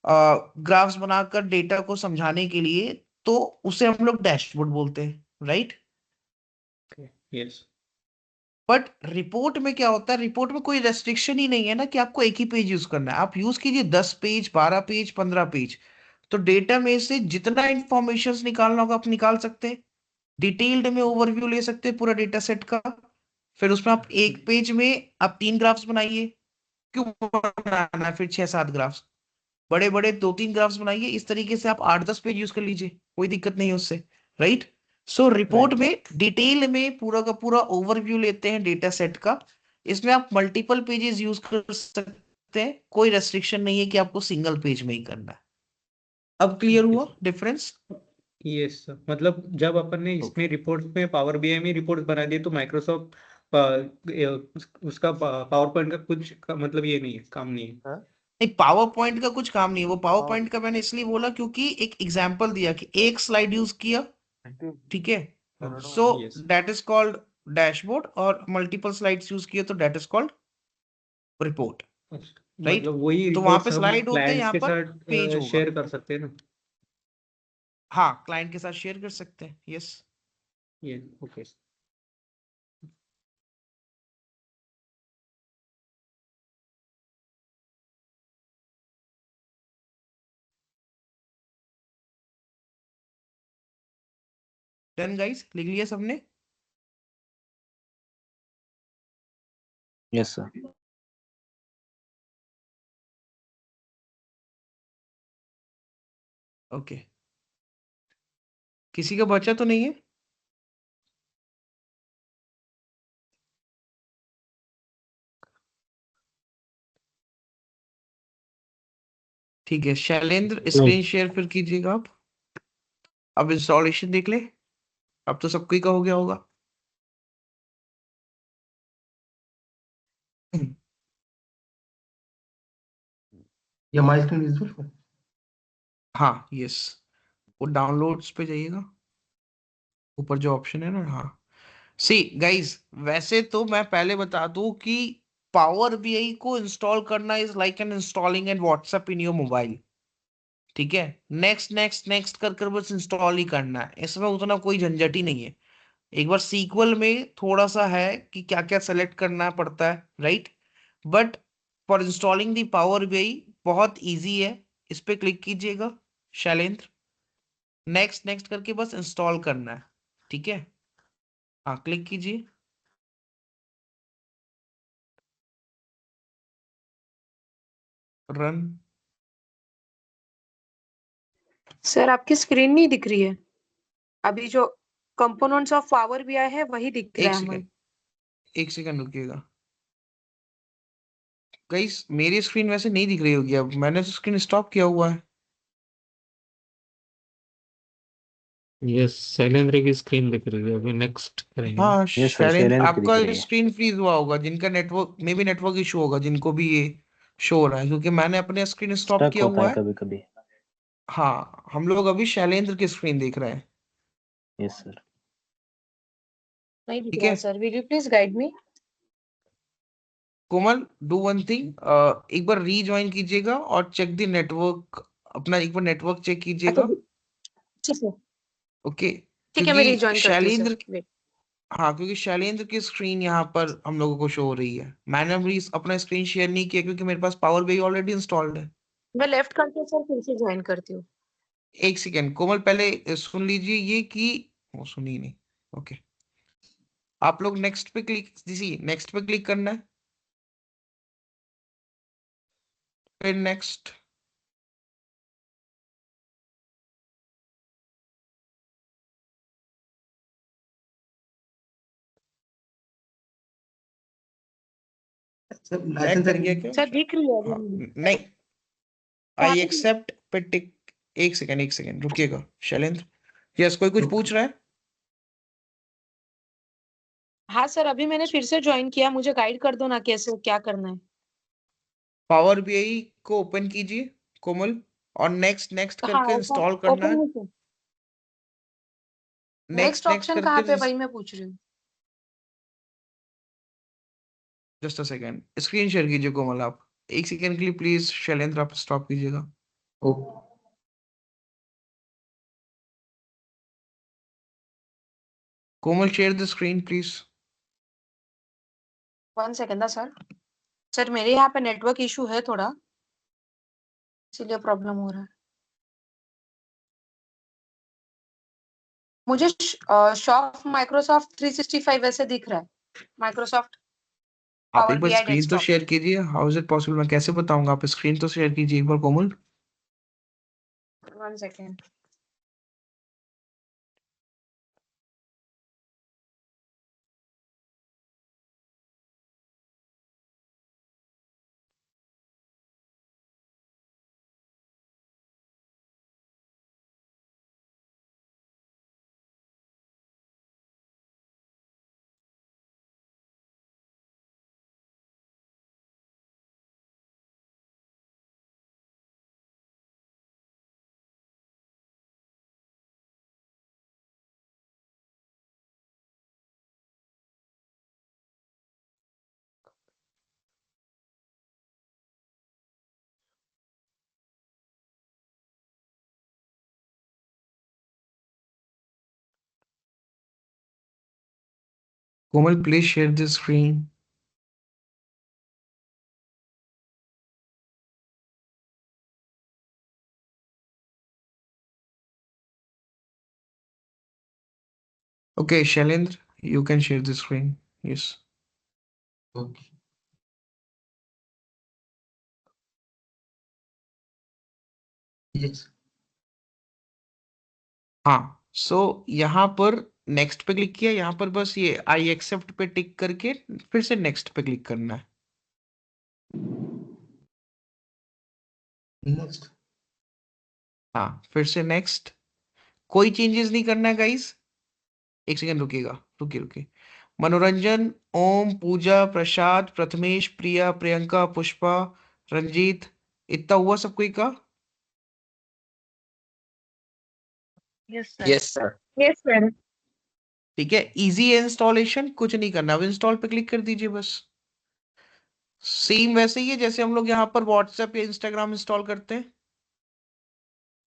ग्राफ्स बनाकर डेटा को समझाने के लिए, तो उसे हम लोग डैशबोर्ड बोलते हैं, राइट? यस। बट रिपोर्ट में क्या होता है? रिपोर्ट में कोई रेस्ट्रिक्शन ही नहीं है ना कि आपको एक ही पेज यूज करना है। आप यूज कीजिए 10 पेज, 12 पेज, 15 पेज, तो डेटा में से जितना इंफॉर्मेशन निकालना होगा आप निकाल सकते हैं। डिटेल्ड में ओवरव्यू ले सकते हैं पूरा डेटा सेट का। फिर उसमें आप एक पेज में आप 3 ग्राफ्स बनाइए, क्यों बनाना है फिर 6-7 ग्राफ्स? बड़े बड़े 2-3 ग्राफ्स बनाइए, इस तरीके से आप 8-10 पेज यूज कर लीजिए, कोई दिक्कत नहीं है उससे, राइट? सो रिपोर्ट में डिटेल में पूरा का पूरा ओवरव्यू लेते हैं डेटा सेट का। इसमें आप मल्टीपल पेजेस यूज कर सकते हैं, कोई रेस्ट्रिक्शन नहीं है कि आपको सिंगल पेज में ही करना है। अब क्लियर हुआ डिफरेंस? यस सर, मतलब जब अपन ने इसमें रिपोर्ट में पावर बीआई में रिपोर्ट बना दिए तो माइक्रोसॉफ्ट उसका पावर पॉइंट का कुछ मतलब ये नहीं है, काम नहीं है। नहीं, पावर पॉइंट का कुछ काम नहीं है। वो पावर पॉइंट का मैंने इसलिए बोला क्योंकि एक एग्जांपल दिया कि एक स्लाइड यूज किया, ठीक है, so yes. That is called dashboard, और मल्टीपल स्लाइड्स यूज किए तो that is called report. Right? मतलब वही तो वहां रिपोर्ट्स पे हम स्लाइड होते हैं, क्लाइंट्स यहाँ के पर साथ पेज होगा। शेयर कर सकते हैं ना? हाँ, क्लाइंट के साथ शेयर कर सकते हैं, यस। ये ओके। डन गाइस, लिख लिया सबने? Yes sir. ओके, किसी का बचा तो नहीं है? ठीक है, शैलेंद्र स्क्रीन शेयर फिर कीजिएगा आप। अब इंस्टॉलेशन देख ले, अब तो सबको ही का हो गया होगा। या माई स्क्रीन विजुअल। हाँ, यस, वो डाउनलोड्स पे जाइएगा, ऊपर जो ऑप्शन है ना, हाँ। सी गाइस, वैसे तो मैं पहले बता दूं कि पावर बीआई को इंस्टॉल करना is like an installing an WhatsApp in your mobile. ठीक है, नेक्स्ट नेक्स्ट नेक्स्ट कर कर बस इंस्टॉल ही करना है, इसमें उतना कोई झंझट ही नहीं है। एक बार सीक्वल में थोड़ा सा है कि क्या क्या सेलेक्ट करना पड़ता है, right? But for installing the power BI बहुत इजी है। इस पे क्लिक कीजिएगा शैलेंद्र, नेक्स्ट नेक्स्ट करके बस इंस्टॉल करना है। ठीक है, हाँ, क्लिक कीजिए, रन। सर आपकी स्क्रीन नहीं दिख रही है, अभी जो कंपोनेंट्स ऑफ पावर बीआई है वही दिख रहा एक है हमें। सेकेंड, एक सेकेंड रुकिएगा गाइस, मेरी स्क्रीन वैसे नहीं दिख रही होगी, अब मैंने तो स्क्रीन स्टॉप किया हुआ है। यस, शैलेंद्र की स्क्रीन दिख रही है, अभी नेक्स्ट करेंगे ना? हाँ यस सर, शैलेंद्र, शैलेंद्र की दिख आपका रही है। स्क्रीन फ्रीज हुआ होगा, जिनका नेटवर्क में भी नेटवर्क इशू होगा, जिनको भी ये शो हो रहा है, क्योंकि मैंने अपने स्क्रीन स्टॉप स्टक किया होता हुआ है है। कभी कभी। हाँ, हम लोग अभी शैलेंद्र की स्क्रीन देख रहे हैं। Yes sir. नहीं दिख ठीक रहा है, है sir, will you please guide me? Komal, do one thing, एक बार रीज्वाइन कीजिएगा और चेक द नेटवर्क, अपना एक बार नेटवर्क चेक अच्छा कीजिएगा। ठीक है, ओके, ठीक है, मैं क्योंकि रिजॉइन करती हूँ सर, शैलेंद्र, वेट। हाँ, क्योंकि शैलेंद्र की स्क्रीन यहाँ पर हम लोगों को शो हो रही है। मैंने अभी अपना स्क्रीन शेयर नहीं किया क्योंकि मेरे पास पावर बीआई ऑलरेडी इंस्टॉल्ड है। मैं लेफ्ट करके सर फिर से ज्वाइन करती हूँ। एक सेकेंड कोमल, पहले सुन लीजिए ये कि वो सुनी नहीं। ओके, आप लोग नेक्स्ट पे क्लिक, जी नेक्स्ट पे क्लिक करना है, फिर नेक्स्ट। सर लैग लाइसेंस कर गया क्या? सर दिख रही है अभी हाँ, मुझे। नहीं, कहाँ आई पे? एक्सेप्ट पे टिक। एक सेकेंड रुकिएगा शैलेंद्र। यस, कोई कुछ पूछ रहा है? हाँ सर, अभी मैंने फिर से ज्वाइन किया, मुझे गाइड कर दो ना कैसे क्या करना है। पावर बीआई को ओपन कीजिए कोमल, और नेक्स्ट नेक्स्ट हाँ करके ओपन, इंस्टॉल करना ओपन है। है sir. Next next next option कहाँ करके, पे, वही मैं पूछ रही हूँ। Just a second, screen share कीजिए कोमल आप। एक सेकेंड के लिए प्लीज शैलेंद्र आप स्टॉप कीजिएगा। Komal, share the screen please. 1 second sir. Sir मेरे यहाँ पे नेटवर्क इशू है थोड़ा, इसीलिए प्रॉब्लम हो रहा है। मुझे शॉप माइक्रोसॉफ्ट 365 ऐसे दिख रहा है, माइक्रोसॉफ्ट आप एक पावर बार बीआई स्क्रीन तो डेस्कटॉप। शेयर कीजिए, हाउ इज इट पॉसिबल, मैं कैसे बताऊंगा, आप स्क्रीन तो शेयर कीजिए एक बार कोमल। 1 second. Komal, please share the screen. Okay, Shailendra, you can share the screen. Yes. Okay. Yes. हाँ, सो यहाँ पर नेक्स्ट पे क्लिक किया, यहाँ पर बस ये आई एक्सेप्ट पे टिक करके फिर से नेक्स्ट पे क्लिक करना है। नेक्स्ट। हाँ, फिर से नेक्स्ट। कोई चेंजेस नहीं करना है गाइस। एक सेकंड रुकिएगा, रुकिए रुकिए। मनोरंजन, ओम, पूजा, प्रसाद, प्रथमेश, प्रिया, प्रियंका, पुष्पा, रंजीत, इतना हुआ सब कोई का? Yes, sir. Yes, sir. Yes, sir. ठीक है, इजी इंस्टॉलेशन, कुछ नहीं करना। अब इंस्टॉल पे क्लिक कर दीजिए बस। सेम वैसे ही है जैसे हम लोग यहाँ पर व्हाट्सएप या इंस्टाग्राम इंस्टॉल करते हैं।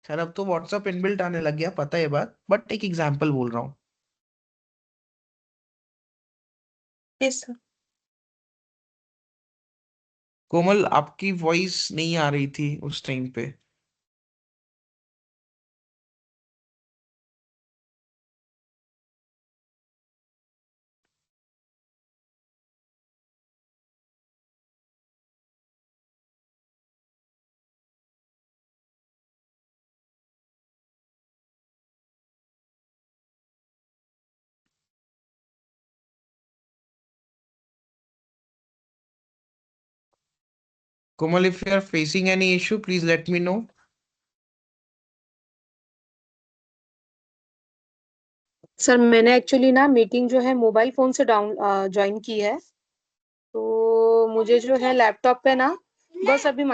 खैर अब तो व्हाट्सएप इनबिल्ट आने लग गया, पता है बात, बट एक एग्जांपल बोल रहा हूँ। Yes, sir. कोमल, आपकी वॉइस नहीं आ रही थी उस टाइम पे। Komal, if you are facing any issue, please let me know. Sir मैंने एक्चुअली ना मीटिंग जो है मोबाइल फोन से ज्वाइन की है, तो मुझे जो है लैपटॉप पे ना बस अभी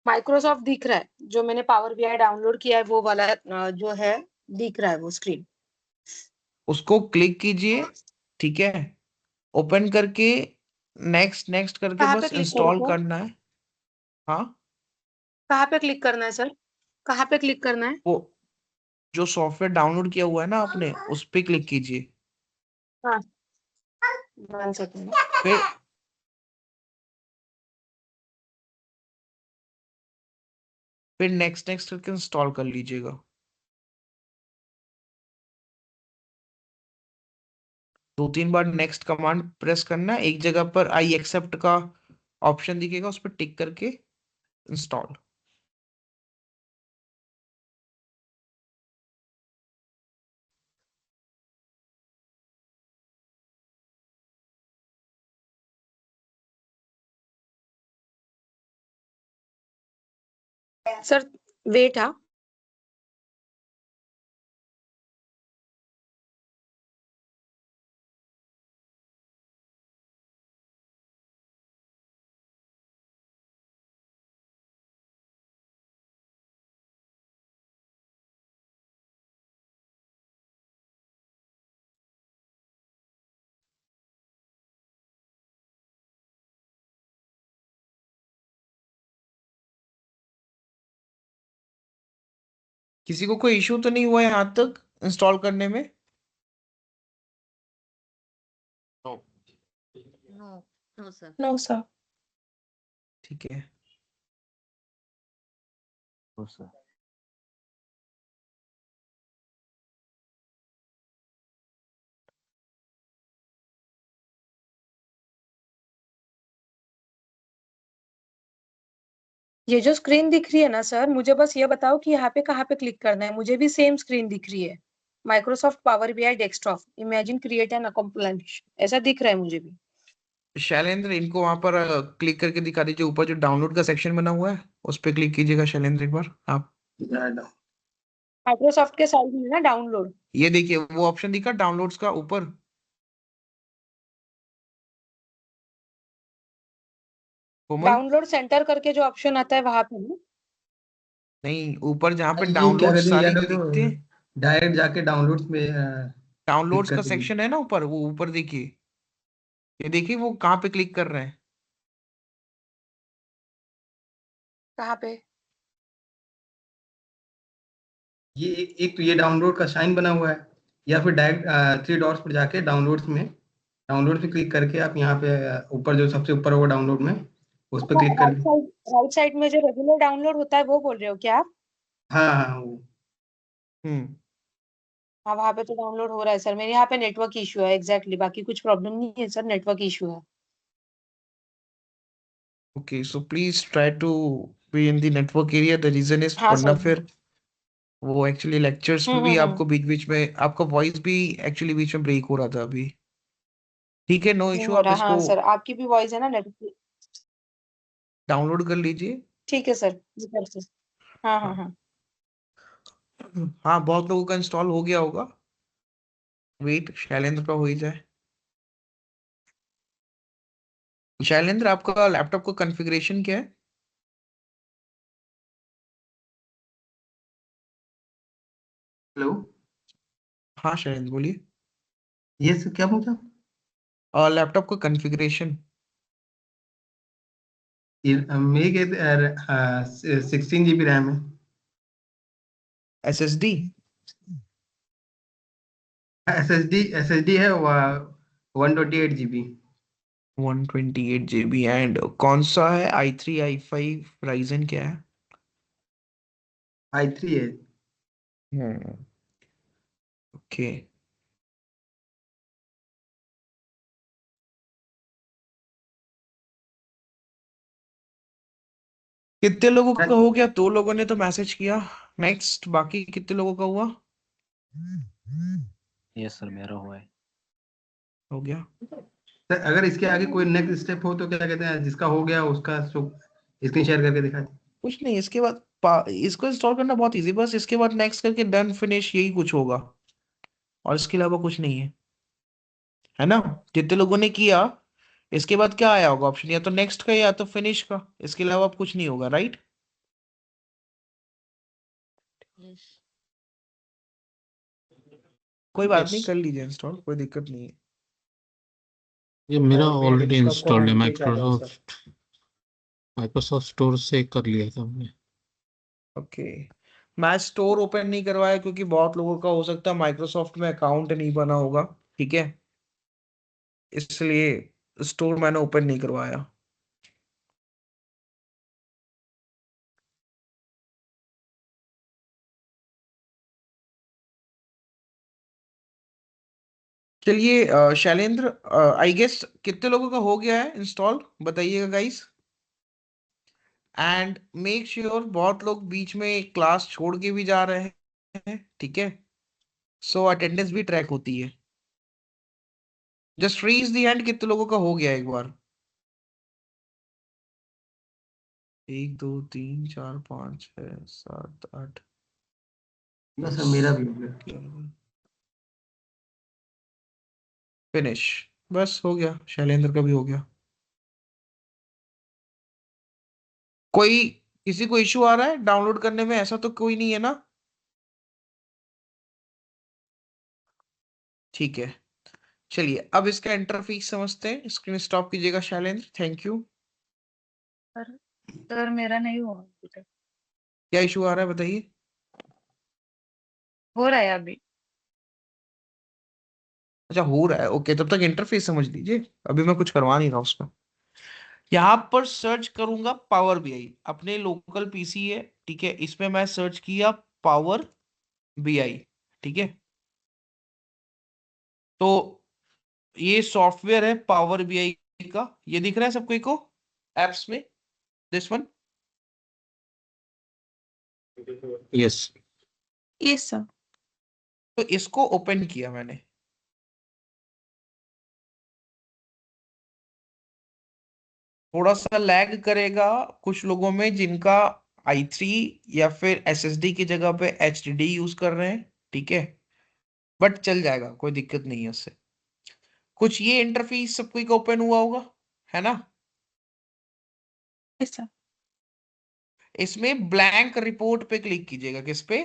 माइक्रोसॉफ्ट दिख रहा है। जो मैंने पावर बीआई डाउनलोड किया है वो वाला जो है दिख रहा है वो स्क्रीन। उसको क्लिक कीजिए, ठीक है, ओपन करके नेक्स्ट नेक्स्ट करके कहाँ पे बस क्लिक इंस्टॉल करूँ? करना है। हाँ, कहाँ पे क्लिक करना है सर? कहाँ पे क्लिक करना है? वो जो सॉफ्टवेयर डाउनलोड किया हुआ है ना आपने, उस पे क्लिक कीजिए। हाँ, 1 सेकेंड। फिर नेक्स्ट नेक्स्ट करके इंस्टॉल कर लीजिएगा। दो तीन बार नेक्स्ट कमांड प्रेस करना है, एक जगह पर आई एक्सेप्ट का ऑप्शन दिखेगा, उस पर टिक करके इंस्टॉल। सर वेट, हाँ। किसी को कोई इशू तो नहीं हुआ है यहाँ तक इंस्टॉल करने में? No, no, sir. No, sir. ठीक है। No, sir. ये जो स्क्रीन दिख रही है ना सर, मुझे बस ये बताओ कि यहाँ पे कहाँ पे क्लिक करना है। मुझे भी सेम स्क्रीन दिख रही है, Microsoft power BI desktop, imagine, create and accomplish, ऐसा दिख रहा है मुझे भी। शैलेंद्र, इनको वहां पर क्लिक करके दिखा दीजिए, ऊपर जो डाउनलोड का सेक्शन बना हुआ है उस पर क्लिक कीजिएगा शैलेंद्र एक बार आप। माइक्रोसॉफ्ट के साइड में ना डाउनलोड, ये देखिए वो ऑप्शन दिखा डाउनलोड्स का ऊपर। कोमल, डाउनलोड सेंटर करके जो ऑप्शन आता है वहां पे ना। नहीं, ऊपर जहाँ पे ये क्या डाउनलोड कहते हैं, या सारी तो दिखते हैं, डायरेक्ट जाके डाउनलोड्स में क्लिक डाउनलोड्स का करके सेक्शन है ना ऊपर, वो ऊपर देखिए। ये देखिए वो कहाँ पे क्लिक कर रहे हैं। कहाँ पे? ये एक तो ये डाउनलोड का साइन बना हुआ है, या फिर डायरेक्ट थ्री डॉट्स पर जाके डाउनलोड पे क्लिक करके आप यहाँ पे ऊपर जो सबसे ऊपर होगा डाउनलोड में उस पर क्लिक कर। राइट साइड में जो रेगुलर डाउनलोड होता है वो बोल रहे हो क्या आप? हाँ हाँ वो हाँ, वहाँ पे तो डाउनलोड हो रहा है सर। मेरे यहाँ पे नेटवर्क इशू है एग्जैक्टली, बाकी कुछ प्रॉब्लम नहीं है सर, नेटवर्क इशू है। Okay, so please try to be in the network area. The reason is हाँ वरना सर। फिर वो एक्चुअली लेक्चर्स में भी आपको हम्म। बीच बीच में आपका वॉइस भी एक्चुअली बीच में ब्रेक हो रहा था अभी। ठीक है, नो नहीं इशू, हो आप रहा, इसको हाँ सर, आपकी भी वॉइस है ना नेटवर्क। डाउनलोड कर लीजिए। ठीक है सर, जी करते हैं। हाँ हाँ हाँ हाँ। हाँ, बहुत लोगों का इंस्टॉल हो गया होगा। वेट, शैलेंद्र का हो ही जाए। शैलेंद्र, आपका लैपटॉप का कॉन्फ़िगरेशन क्या है? हेलो। हाँ शैलेंद्र बोलिए। ये सर क्या पूछा? और लैपटॉप का कॉन्फ़िगरेशन। मेरे के 16 GB रैम है। एसएसडी। एस एस डी है 128 GB। 128 GB एंड कौन सा है? i3 i5 राइजन क्या है? i3 है। हम्म, ओके। कितने लोगों का हो गया? 2 लोगों ने तो मैसेज किया। नेक्स्ट, बाकी कितने लोगों का हुआ? यस सर, मेरा हुआ है। हो गया। सर अगर इसके आगे कोई नेक्स्ट स्टेप हो तो क्या कहते हैं, जिसका हो गया उसका स्क्रीन शेयर करके दिखा। कुछ नहीं, इसके बाद इसको इंस्टॉल करना बहुत इजी, बस इसके बाद नेक्स्ट करके डन फिनिश यही कुछ होगा और इसके अलावा कुछ नहीं है ना? जितने लोगों ने किया, इसके बाद क्या आया होगा ऑप्शन? या तो नेक्स्ट का या तो फिनिश का, इसके अलावा अब कुछ नहीं होगा, राइट? कोई बात नहीं, यस, कर लीजिए इंस्टॉल, कोई दिक्कत नहीं है। ये मेरा पावर बीआई ऑलरेडी डेस्कटॉप का इंस्टॉल्ड है। होम पेज आ रहा है सर। माइक्रोसॉफ्ट स्टोर से कर लिया था हमने। ओके, मैं स्टोर ओपन नहीं करवाया क्योंकि बहुत लोगों का हो सकता है माइक्रोसॉफ्ट में अकाउंट नहीं बना होगा। ठीक है, इसलिए स्टोर मैंने ओपन नहीं करवाया। चलिए शैलेंद्र, आई गेस कितने लोगों का हो गया है इंस्टॉल, बताइएगा गाइस। एंड मेक श्योर, बहुत लोग बीच में क्लास छोड़ के भी जा रहे हैं, ठीक है? सो अटेंडेंस भी ट्रैक होती है। जस्ट रीज दी हैंड, कितने लोगों का हो गया एक बार? 1 2 3 4 5 6 7 8 बस सर मेरा भी हो गया। फिनिश। बस हो गया, शैलेंद्र का भी हो गया। कोई किसी को इश्यू आ रहा है डाउनलोड करने में? ऐसा तो कोई नहीं है ना? ठीक है, चलिए अब इसका इंटरफेस समझते हैं। स्क्रीन स्टॉप कीजिएगा Shailendra, thank you. Sir sir मेरा नहीं हुआ अभी तक। क्या इशू आ रहा है बताइए? हो रहा है अभी। अच्छा, हो रहा है, ओके, तब तक इंटरफेस समझ लीजिए, अभी मैं कुछ करवा नहीं रहा उसका। यहाँ पर सर्च करूंगा पावर बीआई, अपने लोकल पीसी है, ठीक है? इसमें मैं सर्च किया पावर बीआई, ठीक है? तो ये सॉफ्टवेयर है पावर बीआई का, ये दिख रहा है सबको को एप्स में, this one. Yes, yes sir. तो इसको ओपन किया मैंने। थोड़ा सा लैग करेगा कुछ लोगों में जिनका i3 या फिर एसएसडी की जगह पे एचडीडी यूज कर रहे हैं, ठीक है? बट चल जाएगा, कोई दिक्कत नहीं है उससे। कुछ ये इंटरफेस सबको का ओपन हुआ होगा, है ना? Yes sir. इसमें ब्लैंक रिपोर्ट पे क्लिक कीजिएगा। किस पे?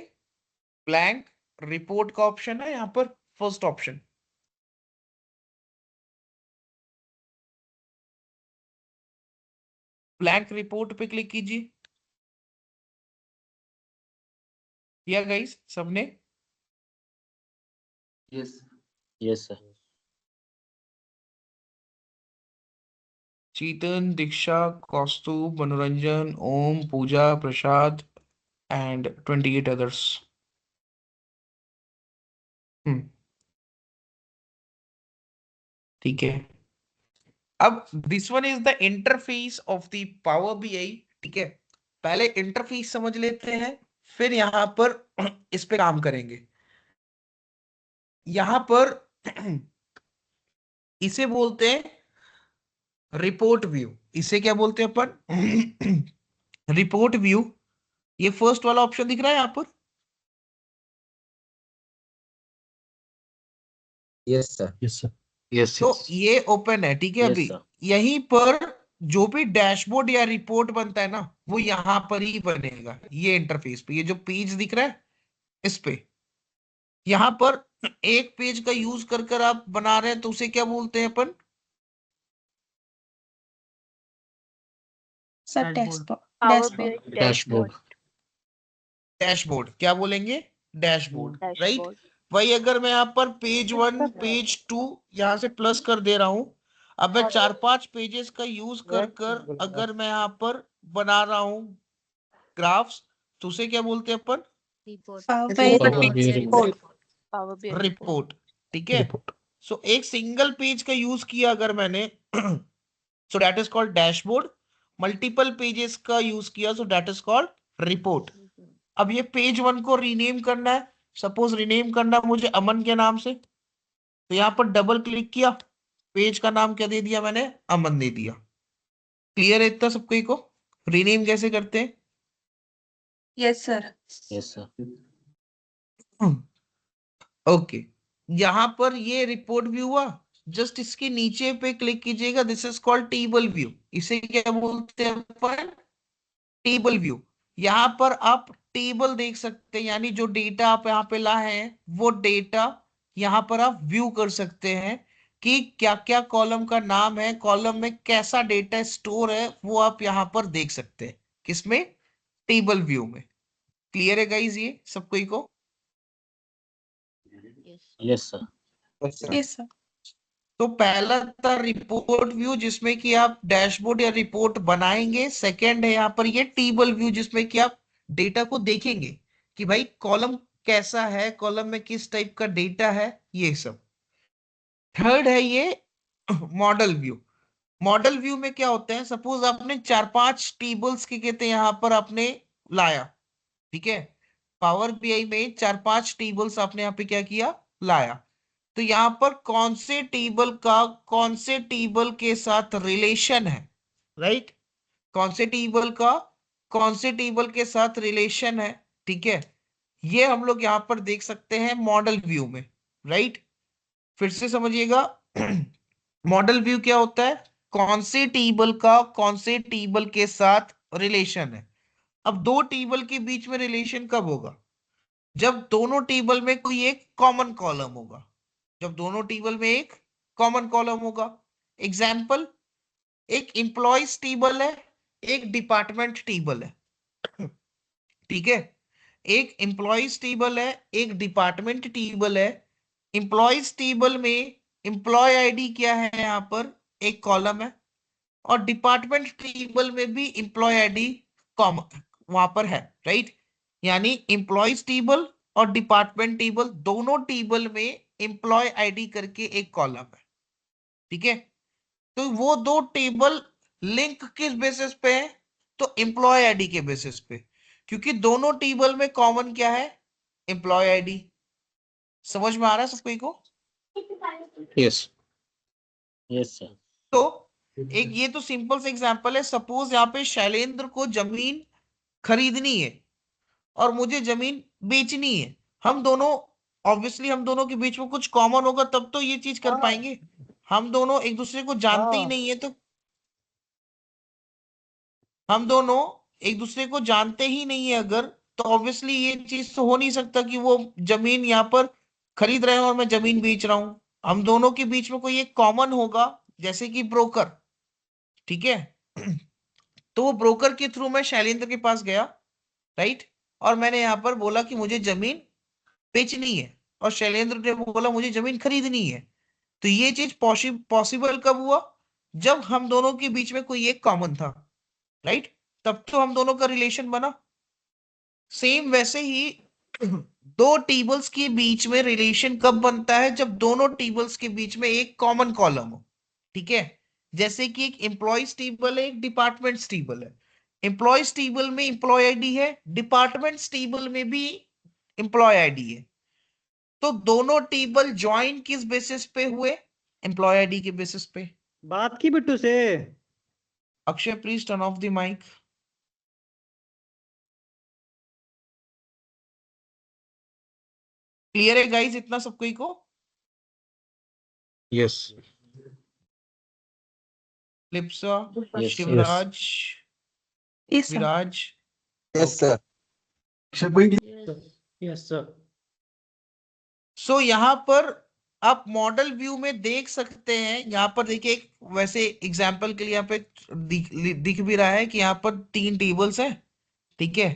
ब्लैंक रिपोर्ट का ऑप्शन है यहाँ पर, फर्स्ट ऑप्शन। ब्लैंक रिपोर्ट पे क्लिक कीजिए। किया गाइस सबने? Yes yes sir. Chetan, Deeksha, Kaustubh, Manoranjan, Om, Puja, Prasad and 28 others. ठीक है, अब this one is the interface of the power BI. ठीक है, पहले इंटरफेस समझ लेते हैं, फिर यहां पर इस पे काम करेंगे। यहां पर इसे बोलते हैं रिपोर्ट व्यू। इसे क्या बोलते हैं अपन? Report view. ये फर्स्ट वाला ऑप्शन दिख रहा है यहां पर? Yes sir. Yes sir. Yes तो यस। ये ओपन है। ठीक है, Yes, अभी sir. यहीं पर जो भी डैशबोर्ड या रिपोर्ट बनता है ना, वो यहां पर ही बनेगा। ये इंटरफेस पे, ये जो पेज दिख रहा है इस पे, यहां पर एक पेज का यूज कर कर आप बना रहे हैं, तो उसे क्या बोलते हैं अपन? Sir dashboard. Power dashboard BI dashboard. Dashboard क्या बोलेंगे? Dashboard, right. डैशबोर्ड। वही अगर मैं यहाँ पर पेज 1 पेज 2 यहाँ से प्लस कर दे रहा हूं, अब मैं 4-5 पेजेस का यूज कर कर अगर मैं यहाँ पर बना रहा हूं ग्राफ्स, तो उसे क्या बोलते हैं अपन? Power BI report. Power BI report. ठीक है, Report. सो एक सिंगल पेज का यूज किया अगर मैंने, सो that is called dashboard. Multiple pages का यूज किया, सो दैट इज कॉल्ड रिपोर्ट। अब ये पेज 1 को रीनेम करना है, सपोज रीनेम करना है मुझे अमन के नाम से, तो यहाँ पर डबल क्लिक किया, पेज का नाम क्या दे दिया मैंने? अमन दे दिया। क्लियर है इतना सबको को? रीनेम कैसे करते हैं? Yes sir. Yes, sir. Okay, यहां पर ये रिपोर्ट व्यू हुआ। जस्ट इसके नीचे पे क्लिक कीजिएगा, this is called table view. इसे क्या बोलते हैं अपन? Table view. यहां पर आप टेबल देख सकते हैं, यानी जो डेटा आप यहाँ पे लाए हैं वो डेटा यहां पर आप व्यू कर सकते हैं कि क्या क्या कॉलम का नाम है, कॉलम में कैसा डेटा स्टोर है, वो आप यहां पर देख सकते हैं। किसमें? टेबल व्यू में। क्लियर है गाइस ये सबको को? Yes, sir. Yes sir. तो पहला था रिपोर्ट व्यू, जिसमें कि आप डैशबोर्ड या रिपोर्ट बनाएंगे। सेकंड है यहाँ पर ये टेबल व्यू, जिसमें कि आप डेटा को देखेंगे कि भाई कॉलम कैसा है, कॉलम में किस टाइप का डेटा है, ये सब। थर्ड है ये मॉडल व्यू। मॉडल व्यू में क्या होता है, सपोज आपने 4-5 टेबल्स के कहते हैं यहाँ पर आपने लाया। ठीक है, पावर बीआई में 4-5 टेबल्स आपने यहाँ पे क्या किया? लाया। तो यहां पर कौन से टेबल का कौन से टेबल के साथ रिलेशन है, राइट? कौन से टेबल का कौन से टेबल के साथ रिलेशन है, ठीक है, ये हम लोग यहां पर देख सकते हैं मॉडल व्यू में, राइट? फिर से समझिएगा, मॉडल व्यू क्या होता है? कौन से टेबल का कौन से टेबल के साथ रिलेशन है। अब दो टेबल के बीच में रिलेशन कब होगा? जब दोनों टेबल में कोई एक कॉमन कॉलम होगा। जब दोनों टेबल में एक कॉमन कॉलम होगा। एग्जाम्पल, एक एम्प्लॉयज टेबल है, एक डिपार्टमेंट टेबल है। ठीक है, एक एम्प्लॉयज टेबल है, एक डिपार्टमेंट टेबल है। एम्प्लॉयज टेबल में एम्प्लॉय आईडी क्या है, यहाँ पर एक कॉलम है, और डिपार्टमेंट टेबल में भी एम्प्लॉय आईडी कॉमन वहां पर है, राइट? यानी एम्प्लॉयज टेबल और डिपार्टमेंट टेबल, दोनों टेबल में एम्प्लॉय आईडी करके एक कॉलम है। ठीक है, तो वो दो टेबल लिंक किस बेसिस पे है? तो एम्प्लॉय आईडी के बेसिस पे, क्योंकि दोनों टेबल में कॉमन क्या है? Employee ID. समझ में आ रहा है सबको को? Yes. Yes, sir. तो एक ये तो सिंपल सा एग्जांपल है। सपोज यहाँ पे शैलेंद्र को जमीन खरीदनी है और मुझे जमीन बेचनी है। हम दोनों, ऑब्वियसली हम दोनों के बीच में कुछ कॉमन होगा, तब तो ये चीज कर पाएंगे। हम दोनों एक दूसरे को जानते ही नहीं है, तो हम दोनों एक दूसरे को जानते ही नहीं है अगर, तो ऑब्वियसली ये चीज तो हो नहीं सकता कि वो जमीन यहाँ पर खरीद रहे हैं और मैं जमीन बेच रहा हूं। हम दोनों के बीच में कोई एक कॉमन होगा, जैसे कि ब्रोकर। ठीक है, तो वो ब्रोकर के थ्रू मैं शैलेंद्र के पास गया, राइट? और मैंने यहाँ पर बोला कि मुझे जमीन बेचनी है, और शैलेंद्र ने बोला मुझे जमीन खरीदनी है, तो ये चीज पॉसिबल कब हुआ? जब हम दोनों के बीच में कोई एक कॉमन था, राइट? तब तो हम दोनों का रिलेशन बना। सेम वैसे ही दो टेबल्स के बीच में रिलेशन कब बनता है? जब दोनों टेबल्स के बीच में एक कॉमन कॉलम हो, ठीक है? जैसे कि एक एम्प्लॉयज टेबल है, एक डिपार्टमेंट्स टेबल है। एम्प्लॉयज टेबल में एम्प्लॉय आईडी है, डिपार्टमेंट्स टेबल में भी एम्प्लॉय आईडी है। तो दोनों टेबल ज्वाइन किस बेसिस पे हुए? एम्प्लॉय आईडी के बेसिस पे। बात की बिट्टू से। Akshay please turn off the mic. Clear है गाइस इतना सब कोई को? Yes Lipsa, Yes, sir. Shivraj, Yes, sir. Viraj. Yes, sir. Yes sir. So यहाँ पर आप मॉडल व्यू में देख सकते हैं, यहाँ पर देखिए एक वैसे एग्जांपल के लिए यहाँ पे दिख भी रहा है कि यहाँ पर 3 टेबल्स हैं, ठीक है?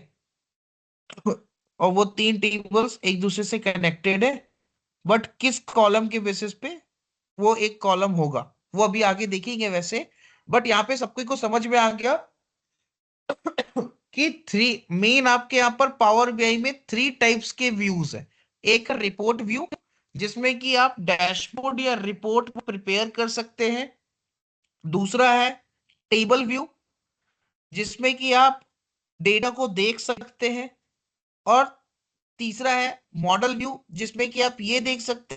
और वो 3 टेबल्स एक दूसरे से कनेक्टेड है, बट किस कॉलम के बेसिस पे वो एक कॉलम होगा वो अभी आगे देखेंगे वैसे। बट यहाँ पे सबको को समझ में आ गया कि 3 मेन आपके यहाँ पर पावर बीआई में 3 टाइप्स के व्यूज है। एक रिपोर्ट व्यू जिसमें कि आप डैशबोर्ड या रिपोर्ट प्रिपेयर कर सकते हैं। दूसरा है टेबल व्यू जिसमें कि आप डेटा को देख सकते हैं। और तीसरा है मॉडल व्यू जिसमें कि आप ये देख सकते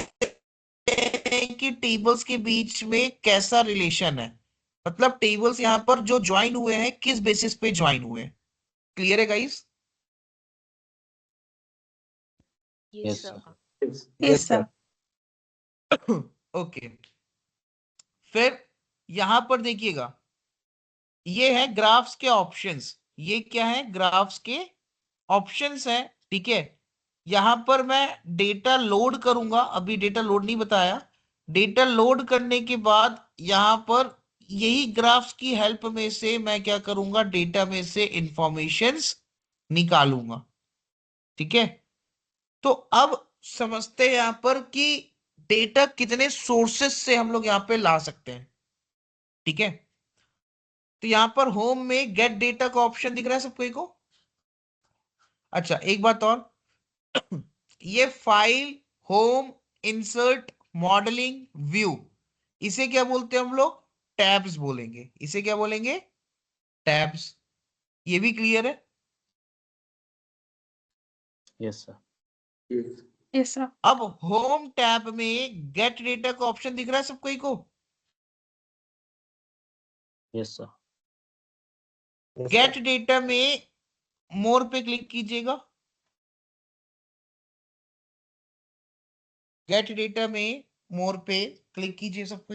हैं कि टेबल्स के बीच में कैसा रिलेशन है, मतलब टेबल्स यहाँ पर जो ज्वाइन हुए हैं किस बेसिस पे ज्वाइन हुए हैं। क्लियर है guys? Yes, sir. Yes, sir. Okay फिर यहां पर देखिएगा ये है ग्राफ्स के ऑप्शंस। ये क्या है? ग्राफ्स के ऑप्शंस है, ठीक है? यहां पर मैं डेटा लोड करूंगा, अभी डेटा लोड नहीं बताया। डेटा लोड करने के बाद यहां पर यही ग्राफ्स की हेल्प में से मैं क्या करूंगा? डेटा में से इंफॉर्मेशंस निकालूंगा, ठीक है? तो अब समझते हैं यहां पर कि डेटा कितने सोर्सेस से हम लोग यहाँ पे ला सकते हैं, ठीक है? तो यहां पर होम में गेट डेटा का ऑप्शन दिख रहा है सबको को? अच्छा एक बात और, ये file, home, insert, modelling, view, इसे क्या बोलते हैं हम लोग? टैब्स बोलेंगे। इसे क्या बोलेंगे? टैब्स। ये भी क्लियर है? Yes, sir. Yes, sir. अब होम टैब में गेट डेटा का ऑप्शन दिख रहा है सबको को? Yes, sir. गेट डेटा में मोर पे क्लिक कीजिएगा। गेट डेटा में मोर पे क्लिक कीजिए सबको।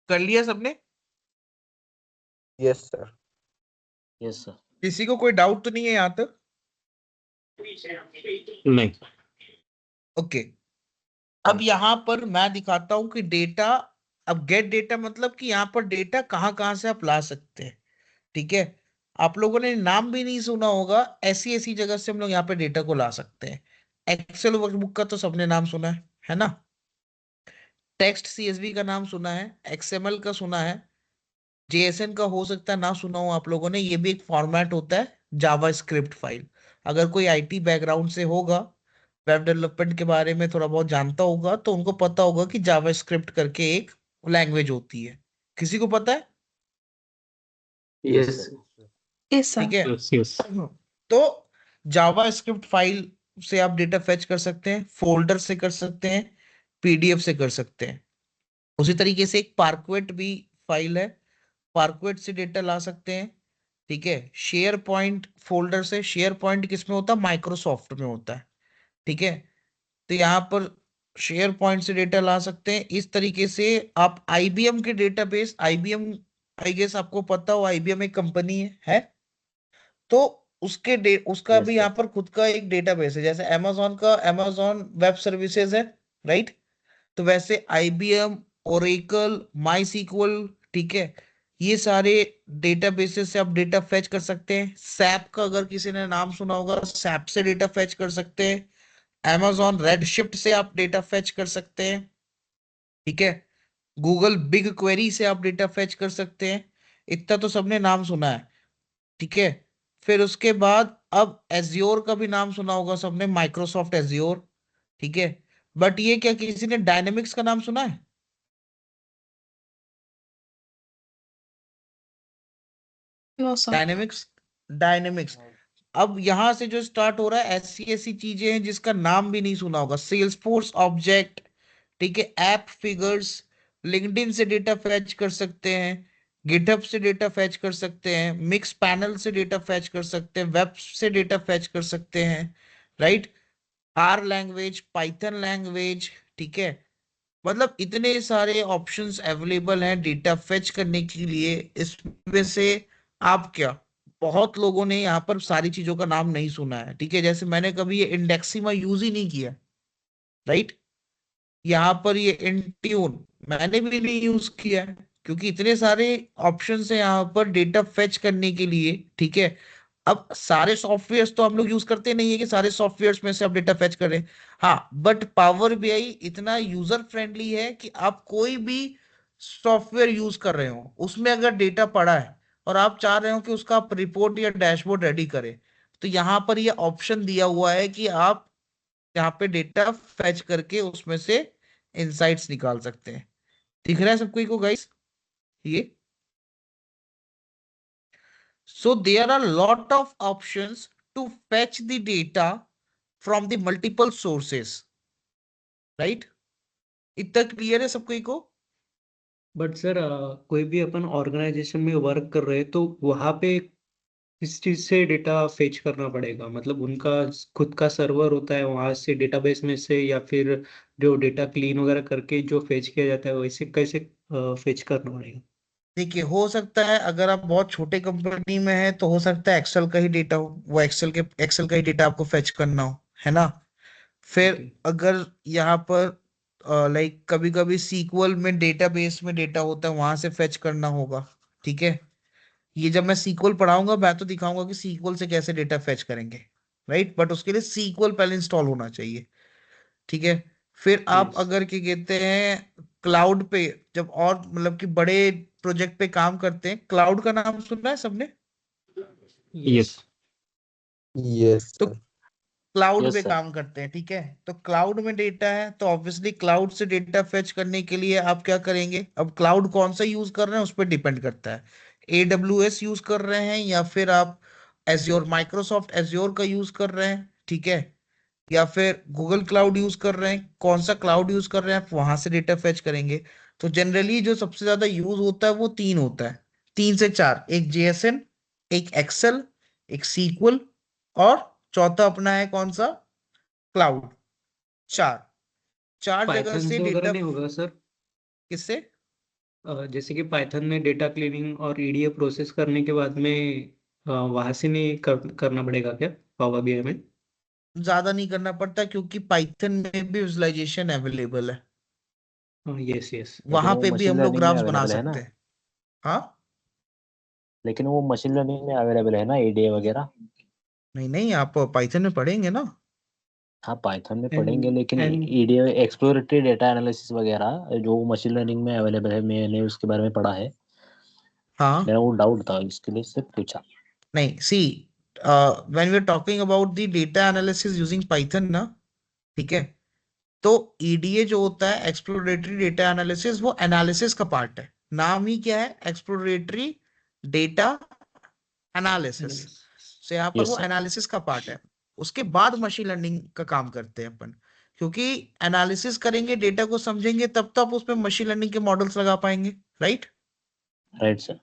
कर लिया सबने? Yes, sir. Yes, sir. किसी को कोई डाउट तो नहीं है यहाँ तक? नहीं ओके अब यहाँ पर मैं दिखाता हूं कि डेटा, अब गेट डेटा मतलब कि यहाँ पर डेटा कहाँ से आप ला सकते हैं, ठीक है? आप लोगों ने नाम भी नहीं सुना होगा, ऐसी ऐसी जगह से हम लोग यहाँ पे डेटा को ला सकते हैं। एक्सेल वर्कबुक का तो सबने नाम सुना है ना? टेक्स्ट सीएसवी का नाम सुना है, एक्सएमएल का सुना है, जेएसएन का हो सकता है ना सुना हो आप लोगों ने। ये भी एक फॉर्मेट होता है जावा स्क्रिप्ट फाइल। अगर कोई आईटी बैकग्राउंड से होगा, वेब डेवलपमेंट के बारे में थोड़ा बहुत जानता होगा, तो उनको पता होगा कि जावा स्क्रिप्ट करके एक लैंग्वेज होती है। किसी को पता है? Yes, yes. sir. Yes, sir. ठीक है। यस यस तो जावा स्क्रिप्ट फाइल से आप डेटा फेच कर सकते हैं, फोल्डर से कर सकते हैं, पीडीएफ से कर सकते हैं। उसी तरीके से एक पार्कवेट भी फाइल है, पार्कवेट से डेटा ला सकते हैं, ठीक है? शेयर पॉइंट फोल्डर से, शेयर पॉइंट किस में होता है? माइक्रोसॉफ्ट में होता है, ठीक है? तो यहाँ पर शेयर पॉइंट से डेटा ला सकते हैं। इस तरीके से आप आईबीएम के डेटाबेस, आईबीएम आई गेस आपको पता हो, आईबीएम एक कंपनी है? तो उसका यस भी सर। यहाँ पर खुद का एक डेटाबेस है, जैसे अमेजोन का अमेजोन वेब सर्विसेज है, राइट। तो वैसे आईबीएम, ओरेकल, माई सीक्वल, ठीक है, ये सारे डेटाबेसेस से आप डेटा फेच कर सकते हैं। सैप का अगर किसी ने नाम सुना होगा, सैप से डेटा फेच कर सकते हैं। amazon रेडशिफ्ट से आप डेटा फेच कर सकते हैं, ठीक है। गूगल बिग क्वेरी से आप डेटा फेच कर सकते हैं। इतना तो सबने नाम सुना है, ठीक है। फिर उसके बाद अब एज्योर का भी नाम सुना होगा सबने, माइक्रोसॉफ्ट एज्योर, ठीक है। बट ये क्या किसी ने डायनेमिक्स का नाम सुना है? No sir. Dynamics, dynamics. अब यहां से जो स्टार्ट हो रहा है, ऐसी ऐसी चीजें हैं जिसका नाम भी नहीं सुना होगा। सेल्सफोर्स ऑब्जेक्ट, ठीक है, ऐप फिगर्स, लिंक्डइन से डेटा फैच कर सकते हैं, गिटहब से डेटा फैच कर सकते हैं, मिक्स पैनल से डेटा फैच कर सकते हैं, वेब से डेटा फैच कर सकते हैं, right. R language, Python language, ठीक है। मतलब इतने सारे ऑप्शंस अवेलेबल हैं डेटा फेच करने के लिए। इसमें से आप क्या, बहुत लोगों ने यहाँ पर सारी चीजों का नाम नहीं सुना है, ठीक है। जैसे मैंने कभी ये इंडेक्सिमा यूज ही नहीं किया, राइट। यहाँ पर ये इंट्यून मैंने भी नहीं यूज किया है, क्योंकि इतने सारे ऑप्शंस हैं यहाँ पर डेटा फेच करने के लिए, ठीक है। अब सारे सॉफ्टवेयर्स तो हम लोग यूज करते नहीं है कि सारे सॉफ्टवेयर्स में से आप डेटा फेच करें। हाँ, बट पावर बीआई इतना यूजर फ्रेंडली है कि आप कोई भी सॉफ्टवेयर यूज कर रहे हो, उसमें अगर डेटा पड़ा है और आप चाह रहे हो कि उसका आप रिपोर्ट या डैशबोर्ड रेडी करें, तो यहाँ पर ये ऑप्शन दिया हुआ है कि आप यहाँ पे डेटा फेच करके उसमें से इंसाइट्स निकाल सकते हैं। दिख रहा है सबको को गाइस ये? So there are lot of options to fetch the data from the multiple sources, right? इतना क्लियर है सबको को? बट सर कोई भी अपन ऑर्गेनाइजेशन में वर्क कर रहे हैं तो वहाँ पे किस चीज से डेटा फेच करना पड़ेगा? मतलब उनका खुद का सर्वर होता है वहां से डेटाबेस में से, या फिर जो डेटा क्लीन वगैरह करके जो फेच किया जाता है वैसे कैसे फेच करना पड़ेगा? देखिए, हो सकता है अगर आप बहुत छोटे कंपनी में हैं तो हो सकता है एक्सेल का ही डेटा हो, वो एक्सेल का ही डेटा आपको फेच करना हो, है ना। फिर ओके। अगर यहाँ पर लाइक कभी कभी सीक्वल में डेटाबेस में डेटा होता है, वहां से फेच करना होगा, ठीक है। ये जब मैं सीक्वल पढ़ाऊंगा मैं तो दिखाऊंगा कि सीक्वल से कैसे डेटा फेच करेंगे, राइट। बट उसके लिए सीक्वल पहले इंस्टॉल होना चाहिए, ठीक है। फिर आप यस। अगर क्या कहते हैं क्लाउड पे, जब और मतलब कि बड़े प्रोजेक्ट पे काम करते हैं, क्लाउड का नाम सुना है सबने? यस। यस तो सर। क्लाउड यस पे सर। काम करते हैं, ठीक है। तो क्लाउड में डेटा है तो ऑब्वियसली क्लाउड से डेटा फेच करने के लिए आप क्या करेंगे? अब क्लाउड कौन सा यूज कर रहे हैं उस पर डिपेंड करता है। AWS यूज कर रहे हैं या फिर आप एज्योर, माइक्रोसॉफ्ट एज्योर का यूज कर रहे हैं, ठीक है, या फिर गूगल क्लाउड यूज कर रहे हैं, कौन सा क्लाउड यूज कर रहे हैं आप वहां से डेटा फेच करेंगे। तो जनरली जो सबसे ज्यादा यूज होता है वो तीन होता है, 3 से 4, एक JSN, एक एक्सेल, एक सीक्वल, और चौथा अपना है कौन सा? क्लाउड। चार, चार जगह पाइथन से से वगैरह डेटा। नहीं होगा सर? किससे? जैसे कि पाइथन में डेटा क्लीनिंग और ईडीए प्रोसेस करने के बाद में वहां से नहीं करना पड़ेगा क्या पावर बीआई में? ज्यादा नहीं करना पड़ता क्योंकि पाइथन में भी विजुअलाइजेशन अवेलेबल है, यस यस। लेकिन वहां वो पे भी मशीन हम लोग लर्निंग में ग्राफ्स बना अवेलेबल है ना? सकते हैं। हाँ, लेकिन वो मशीन लर्निंग में अवेलेबल है ना, एडीए वगैरह? नहीं नहीं, आप पाइथन में पढ़ेंगे ना। हाँ, पाइथन में एंड पढ़ेंगे, लेकिन and EDA exploratory data analysis वगैरह जो मशीन लर्निंग में अवेलेबल है, मैंने उसके बारे में पढ़ा है। हाँ, मेरा वो डाउट था, इसके लिए सिर्फ पूछा। नहीं, see, when we are talking about the data analysis using Python ना, ठीक है, तो EDA जो होता है एक्सप्लोरेटरी डेटा एनालिसिस, वो एनालिसिस का पार्ट है। नाम ही क्या है? Exploratory data analysis. तो यहाँ पर यस वो सर। एनालिसिस का पार्ट है। उसके बाद मशीन लर्निंग का काम करते हैं अपन, क्योंकि एनालिसिस करेंगे, डेटा को समझेंगे, तब तो आप उसमें मशीन लर्निंग के मॉडल्स लगा पाएंगे, राइट। Right sir.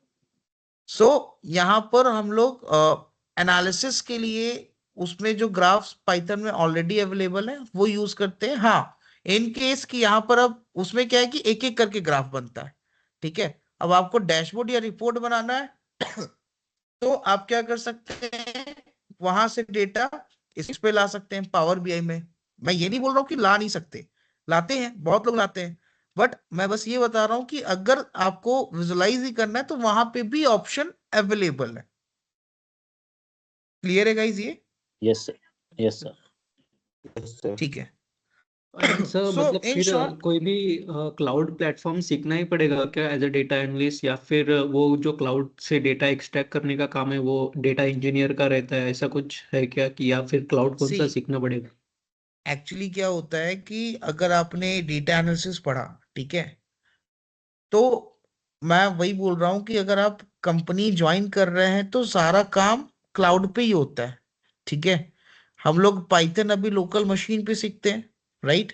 सो यहाँ पर हम लोग एनालिसिस के लिए उसमें जो ग्राफ्स पाइथन में ऑलरेडी अवेलेबल है वो यूज करते हैं। हाँ, इन केस कि यहाँ पर अब उसमें क्या है कि एक एक करके ग्राफ बनता है, ठीक है। अब आपको डैशबोर्ड या रिपोर्ट बनाना है तो आप क्या कर सकते हैं? वहां से डेटा इस पे ला सकते हैं पावर बीआई में। मैं ये नहीं बोल रहा हूँ कि ला नहीं सकते, लाते हैं, बहुत लोग लाते हैं, बट मैं बस ये बता रहा हूँ कि अगर आपको विजुलाइज ही करना है तो वहां पे भी ऑप्शन अवेलेबल है। क्लियर है गाइस ये? Yes sir, yes sir. Yes sir. ठीक है। सर सो मतलब इन फिर शॉर्ट, कोई भी क्लाउड प्लेटफॉर्म सीखना ही पड़ेगा क्या एज अ डेटा एनालिस्ट, या फिर वो जो क्लाउड से डेटा एक्सट्रैक्ट करने का काम है वो डेटा इंजीनियर का रहता है, ऐसा कुछ है क्या कि, या फिर क्लाउड कौन सी सा सीखना पड़ेगा? एक्चुअली क्या होता है कि अगर आपने डेटा एनालिसिस पढ़ा, ठीक है, तो मैं वही बोल रहा हूँ कि अगर आप कंपनी ज्वाइन कर रहे हैं तो सारा काम क्लाउड पे ही होता है। ठीक है, हम लोग पाइथन अभी लोकल मशीन पे सीखते हैं, राइट?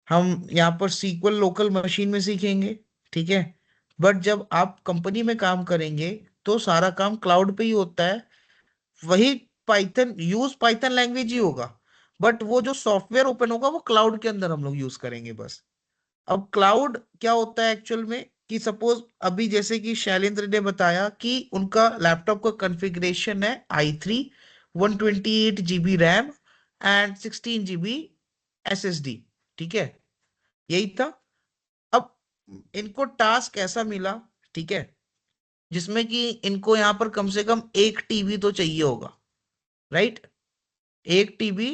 हम यहाँ पर सीक्वल लोकल मशीन में सीखेंगे, ठीक है, बट जब आप कंपनी में काम करेंगे तो सारा काम क्लाउड पे ही होता है। वही पाइथन लैंग्वेज ही होगा, बट वो जो सॉफ्टवेयर ओपन होगा वो क्लाउड के अंदर हम लोग यूज करेंगे बस। अब क्लाउड क्या होता है एक्चुअल में, कि सपोज अभी जैसे कि शैलेंद्र ने बताया कि उनका लैपटॉप का कॉन्फ़िगरेशन है i3 128 GB RAM and 16 GB SSD, ठीक है, यही था। अब इनको टास्क ऐसा मिला, ठीक है, जिसमें कि इनको यहाँ पर कम से कम एक टीबी तो चाहिए होगा, राइट? एक टीबी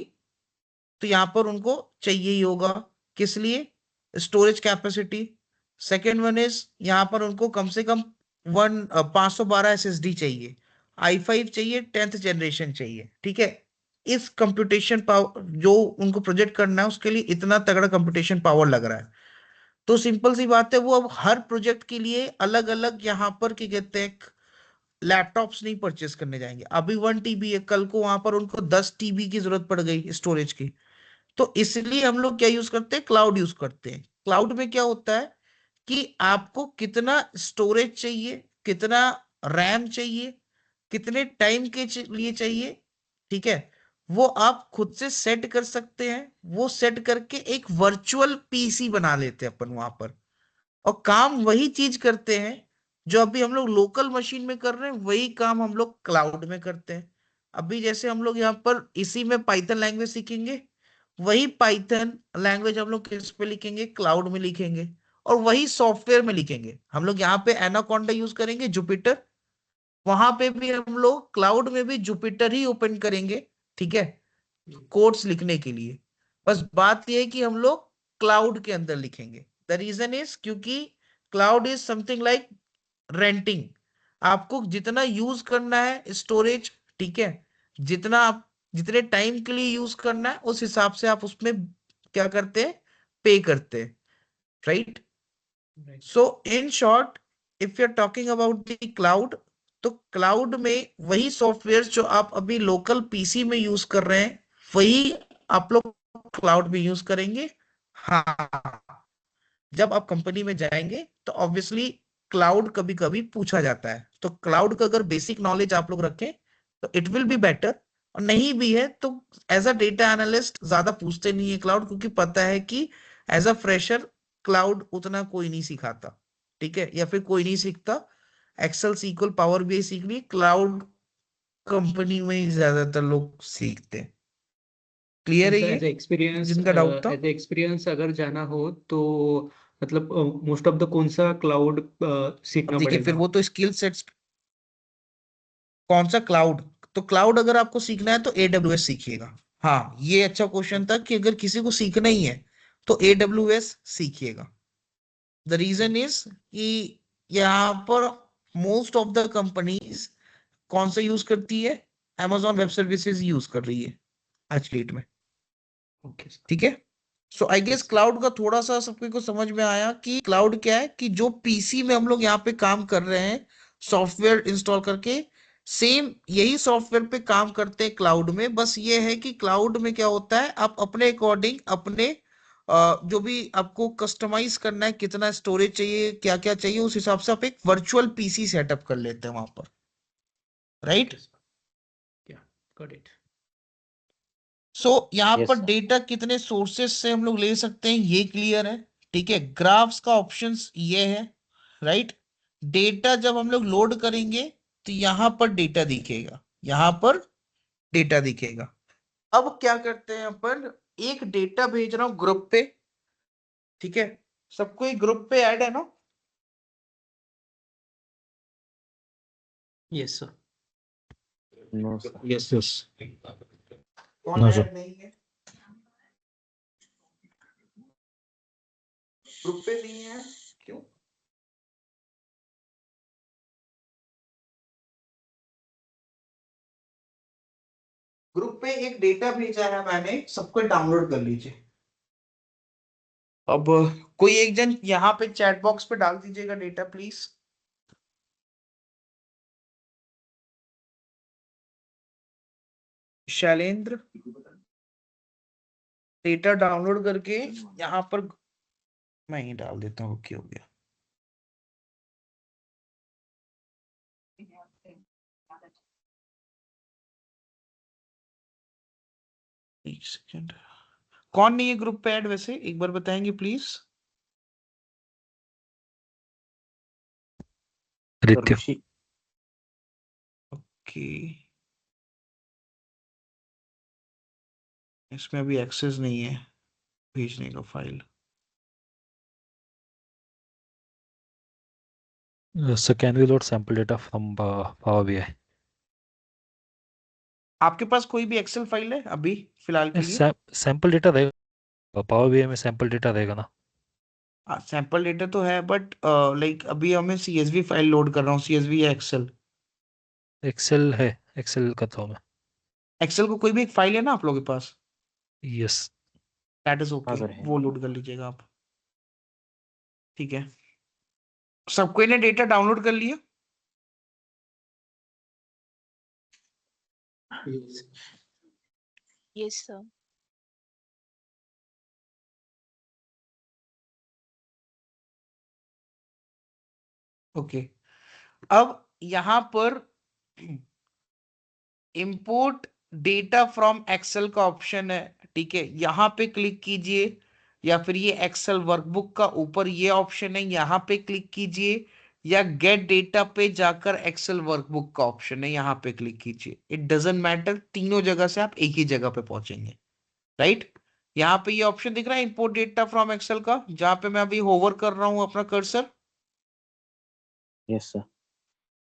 तो यहाँ पर उनको चाहिए ही होगा। किस लिए? Storage capacity. Second one is यहाँ पर उनको कम से कम 512 SSD चाहिए, i5 चाहिए, 10th जनरेशन चाहिए, ठीक है। इस कंप्यूटेशन पावर जो उनको प्रोजेक्ट करना है उसके लिए इतना तगड़ा कंप्यूटेशन पावर लग रहा है। तो सिंपल सी बात है, वो अब हर प्रोजेक्ट के लिए अलग अलग यहाँ पर क्या कहते हैं लैपटॉप्स नहीं परचेस करने जाएंगे। अभी 1 TB है, कल को वहां पर उनको 10 TB की जरूरत पड़ गई स्टोरेज की। तो इसलिए हम लोग क्या यूज करते हैं, क्लाउड यूज करते हैं। क्लाउड में क्या होता है कि आपको कितना स्टोरेज चाहिए, कितना रैम चाहिए, कितने टाइम के लिए चाहिए, ठीक है, वो आप खुद से सेट कर सकते हैं। वो सेट करके एक वर्चुअल पीसी बना लेते हैं अपन वहां पर, और काम वही चीज करते हैं जो अभी हम लोग लोकल मशीन में कर रहे हैं, वही काम हम लोग क्लाउड में करते हैं। अभी जैसे हम लोग यहाँ पर इसी में पाइथन लैंग्वेज सीखेंगे, वही पाइथन लैंग्वेज हम लोग किस पे लिखेंगे, क्लाउड में लिखेंगे, और वही सॉफ्टवेयर में लिखेंगे। हम लोग यहाँ पे एनाकोंडा यूज करेंगे, जुपिटर, वहां पे भी हम लोग क्लाउड में भी जुपिटर ही ओपन करेंगे, ठीक है, कोड्स लिखने के लिए। बस बात यह है कि हम लोग क्लाउड के अंदर लिखेंगे। द रीजन इज क्योंकि cloud is something like renting. आपको जितना यूज करना है स्टोरेज, ठीक है, जितना आप जितने टाइम के लिए यूज करना है उस हिसाब से आप उसमें क्या करते हैं, पे करते हैं, right? So in short, if you are talking about the cloud, तो क्लाउड में वही सॉफ्टवेयर जो आप अभी लोकल पीसी में यूज कर रहे हैं वही आप लोग क्लाउड में यूज करेंगे। हाँ, जब आप कंपनी में जाएंगे तो ऑब्वियसली क्लाउड कभी कभी पूछा जाता है, तो क्लाउड का अगर बेसिक नॉलेज आप लोग रखें तो इट विल बी बेटर। और नहीं भी है तो एज अ डेटा एनालिस्ट ज्यादा पूछते नहीं है क्लाउड, क्योंकि पता है कि एज अ फ्रेशर क्लाउड उतना कोई नहीं सिखाता, ठीक है, या फिर कोई नहीं सीखता। एक्सेल सीक्वल पावर बीआई सीख ली, क्लाउड कंपनी में ही ज्यादातर लोग सीखते हैं। क्लियर है सर ये, एज जिनका डाउट था? एक्सपीरियंस अगर जाना हो तो मतलब मोस्ट ऑफ द कौन सा क्लाउड अब सीखना देखिए फिर पड़ेगा? वो तो स्किल सेट्स, कौन सा क्लाउड, तो क्लाउड अगर आपको सीखना है तो AWS सीखिएगा। हाँ, ये अच्छा क्वेश्चन था कि अगर किसी को सीखना ही है तो AWS सीखिएगा। द रीजन इज कि यहाँ पर मोस्ट ऑफ द कंपनीज कौन सा यूज करती है, Amazon वेब सर्विसेज यूज कर रही है आज की डेट में, ओके सर। ठीक है। सो आई गेस यस। क्लाउड का थोड़ा सा सबको को समझ में आया कि क्लाउड क्या है, कि जो पीसी में हम लोग यहाँ पे काम कर रहे हैं सॉफ्टवेयर इंस्टॉल करके, सेम यही सॉफ्टवेयर पे काम करते हैं क्लाउड में। बस ये है कि क्लाउड में क्या होता है, आप अपने अकॉर्डिंग अपने जो भी आपको कस्टमाइज करना है, कितना स्टोरेज चाहिए, क्या क्या चाहिए, उस हिसाब से आप एक वर्चुअल पीसी सेटअप कर लेते हैं वहां पर, राइट? या गॉट इट। सो यहाँ यस पर सर। डेटा कितने सोर्सेस से हम लोग ले सकते हैं ये क्लियर है, ठीक है। ग्राफ्स का ऑप्शंस ये है, राइट? डेटा जब हम लोग लोड करेंगे तो यहाँ पर डेटा दिखेगा, यहाँ पर डेटा दिखेगा। अब क्या करते हैं अपन, एक डेटा भेज रहा हूं ग्रुप पे, ठीक है, सबको एक ग्रुप पे ऐड है ना? Yes sir. No sir. Yes yes. कौन No, ऐड sir. नहीं है? ग्रुप पे नहीं है, क्यों? ग्रुप पे एक डेटा भेजा है मैंने, सबको डाउनलोड कर लीजिए। अब कोई एक जन यहाँ पे चैट बॉक्स पे डाल दीजिएगा data please. Shailendra, data download करके यहाँ पर मैं ही डाल देता हूँ, क्या हो गया। एक सेकेंड, कौन नहीं है ग्रुप पे ऐड वैसे, एक बार बताएंगे प्लीज? आदित्य। ऋषि। ओके, इसमें अभी एक्सेस नहीं है भेजने का file. So can we load sample data from Power BI? आपके पास कोई भी एक्सेल फाइल है अभी फिलहाल के लिए? सैंपल डेटा रहेगा पावर बीआई में, सैंपल डेटा रहेगा ना? सैंपल डेटा तो है, बट लाइक अभी हमें सीएसवी फाइल लोड कर रहा हूँ, सीएसवी या एक्सेल? एक्सेल है, एक्सेल करता हूँ मैं। एक्सेल को कोई भी एक फाइल है ना आप लोगों के पास? यस। दैट इज हाँ ओके, सर है। वो लोड कर लीजिएगा आप, ठीक है। सबको ने डेटा डाउनलोड कर लिया? Yes sir. ओके, अब यहां पर इंपोर्ट डेटा फ्रॉम एक्सेल का ऑप्शन है, ठीक है, यहां पे क्लिक कीजिए, या फिर ये एक्सेल वर्कबुक का ऊपर ये ऑप्शन है, यहां पे क्लिक कीजिए, या गेट डेटा पे जाकर एक्सेल वर्कबुक का ऑप्शन है, यहां पे क्लिक कीजिए। इट डजंट मैटर, तीनों जगह से आप एक ही जगह पे पहुंचेंगे, राइट? यहाँ पे ये ऑप्शन दिख रहा है इंपोर्ट डेटा फ्रॉम एक्सेल का, जहां पे मैं अभी होवर कर रहा हूं अपना कर्सर, यस सर।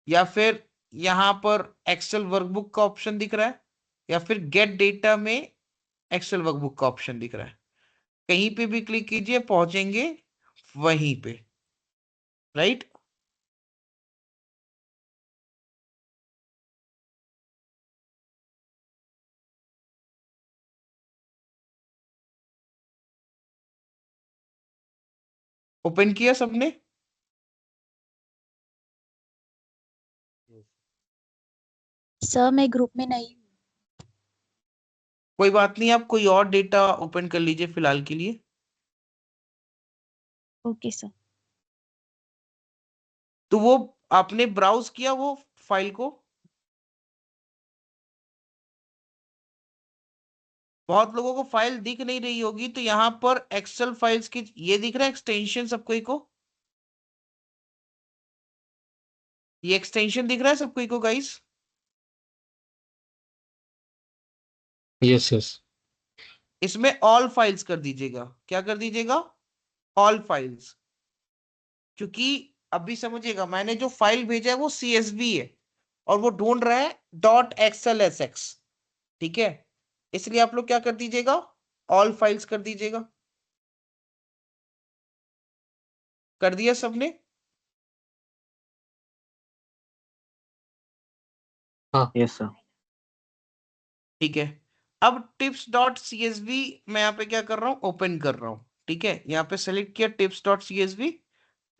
या फिर यहां पर एक्सेल वर्कबुक का ऑप्शन दिख रहा है, या फिर गेट डेटा में एक्सेल वर्कबुक का ऑप्शन दिख रहा है। कहीं पे भी क्लिक कीजिए, पहुंचेंगे वहीं पे, राइट? ओपन किया सबने? सर मैं ग्रुप में नहीं हूँ। कोई बात नहीं, आप कोई और डेटा ओपन कर लीजिए फिलहाल के लिए। Okay sir. तो वो आपने ब्राउज किया वो फाइल को? बहुत लोगों को फाइल दिख नहीं रही होगी, तो यहां पर एक्सेल फाइल्स की ये दिख रहा है एक्सटेंशन सबको को, ये एक्सटेंशन दिख रहा है सबको को गाइस? Yes yes. इसमें ऑल फाइल्स कर दीजिएगा, क्या कर दीजिएगा? All files. क्योंकि अभी समझिएगा, मैंने जो फाइल भेजा है वो सीएसवी है, और वो ढूंढ रहा है .xlsx, ठीक है, इसलिए आप लोग क्या कर दीजिएगा, ऑल फाइल्स कर दीजिएगा। कर दिया सबने? Yes sir. ठीक है। अब tips.csv मैं यहाँ पे क्या कर रहा हूँ, ओपन कर रहा हूँ, ठीक है, यहाँ पे सेलेक्ट किया tips.csv,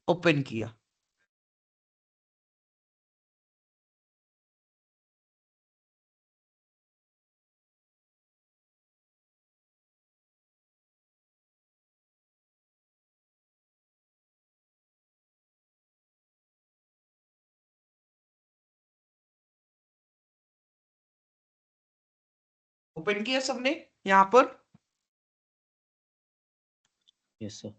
ओपन किया। ओपन किया सबने यहाँ पर? Yes sir.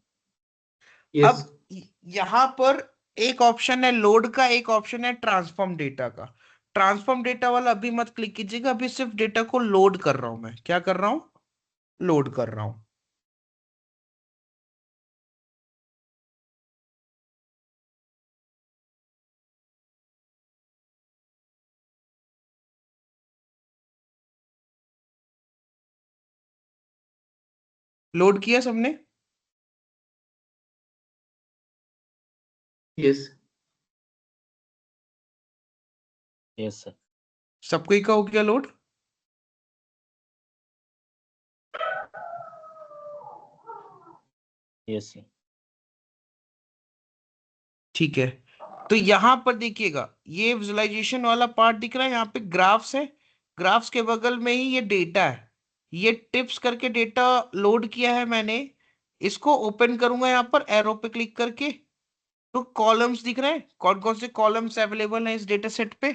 यस। अब यहाँ पर एक ऑप्शन है लोड का, एक ऑप्शन है ट्रांसफॉर्म डेटा का, ट्रांसफॉर्म डेटा वाला अभी मत क्लिक कीजिएगा, अभी सिर्फ डेटा को लोड कर रहा हूं मैं। क्या कर रहा हूं? लोड कर रहा हूं। लोड किया सबने? Yes yes sir. सबको ही का हो गया लोड? Yes sir. ठीक है, तो यहां पर देखिएगा ये विजुअलाइजेशन वाला पार्ट दिख रहा है, यहाँ पे ग्राफ्स है, ग्राफ्स के बगल में ही ये डेटा है, ये टिप्स करके डेटा लोड किया है मैंने। इसको ओपन करूंगा यहाँ पर एरो पे क्लिक करके, तो कॉलम्स दिख रहे हैं, कौन कौन से कॉलम्स अवेलेबल हैं इस डेटा सेट पे?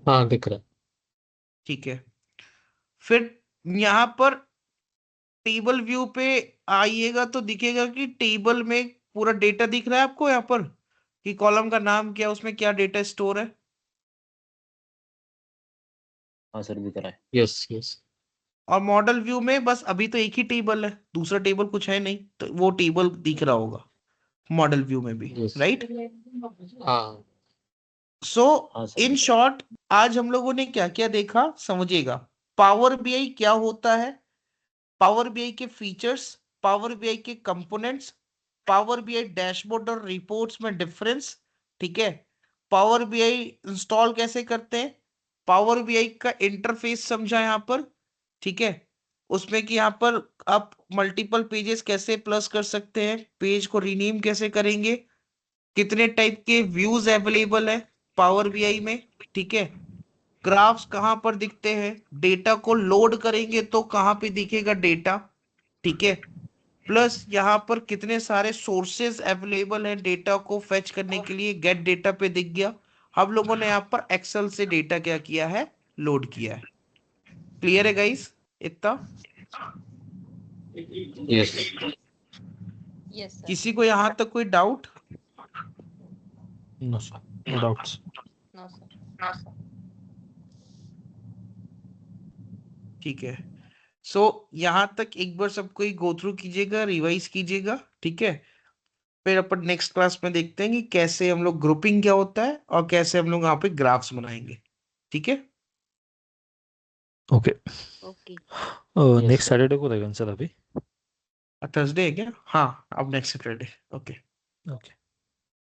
हाँ दिख रहा है। ठीक है, फिर यहाँ पर टेबल व्यू पे आइएगा तो दिखेगा कि टेबल में पूरा डेटा दिख रहा है आपको यहाँ पर, कि कॉलम का नाम क्या है, उसमें क्या डेटा स्टोर है। हाँ सर दिख रहा है। Yes yes. और मॉडल व्यू में बस अभी तो एक ही टेबल है, दूसरा टेबल कुछ है नहीं, तो वो टेबल दिख रहा होगा मॉडल व्यू में भी, यस। राइट? हाँ सो हाँ सर इन दिख रहा शॉर्ट आज हम लोगों ने क्या क्या देखा समझिएगा। पावर बीआई क्या होता है, पावर बीआई के फीचर्स, पावर बीआई के कंपोनेंट्स, पावर बीआई डैशबोर्ड और रिपोर्ट्स में डिफरेंस, ठीक है, पावर बीआई इंस्टॉल कैसे करते हैं, पावर बीआई का इंटरफेस समझा यहाँ पर, ठीक है, उसमें कि यहाँ पर आप मल्टीपल पेजेस कैसे प्लस कर सकते हैं, पेज को रीनेम कैसे करेंगे, कितने टाइप के व्यूज अवेलेबल है पावर बीआई में, ठीक है, ग्राफ्स कहाँ पर दिखते हैं, डेटा को लोड करेंगे तो कहाँ पे दिखेगा डेटा, ठीक है, प्लस यहाँ पर कितने सारे सोर्सेज अवेलेबल हैं डेटा को फेच करने के लिए, गेट डेटा पे दिख गया। हम लोगों ने यहाँ पर एक्सेल से डेटा क्या किया है, लोड किया है। क्लियर है गाइस इतना? यस। Yes sir. किसी को यहाँ तक कोई doubt? No sir, no doubts. No sir. ठीक है, सो यहाँ तक एक बार सबको गो थ्रू कीजिएगा, रिवाइज कीजिएगा, ठीक है, फिर अपन नेक्स्ट क्लास में देखते हैं कि कैसे हम लोग ग्रुपिंग क्या होता है और कैसे हम लोग यहाँ पे ग्राफ्स बनाएंगे, ठीक है। Okay, okay. Yes, next sir. Saturday को रहेगा सर अभी? थर्सडे है क्या? हाँ, अब नेक्स्ट सैटरडे। ओके। ओके।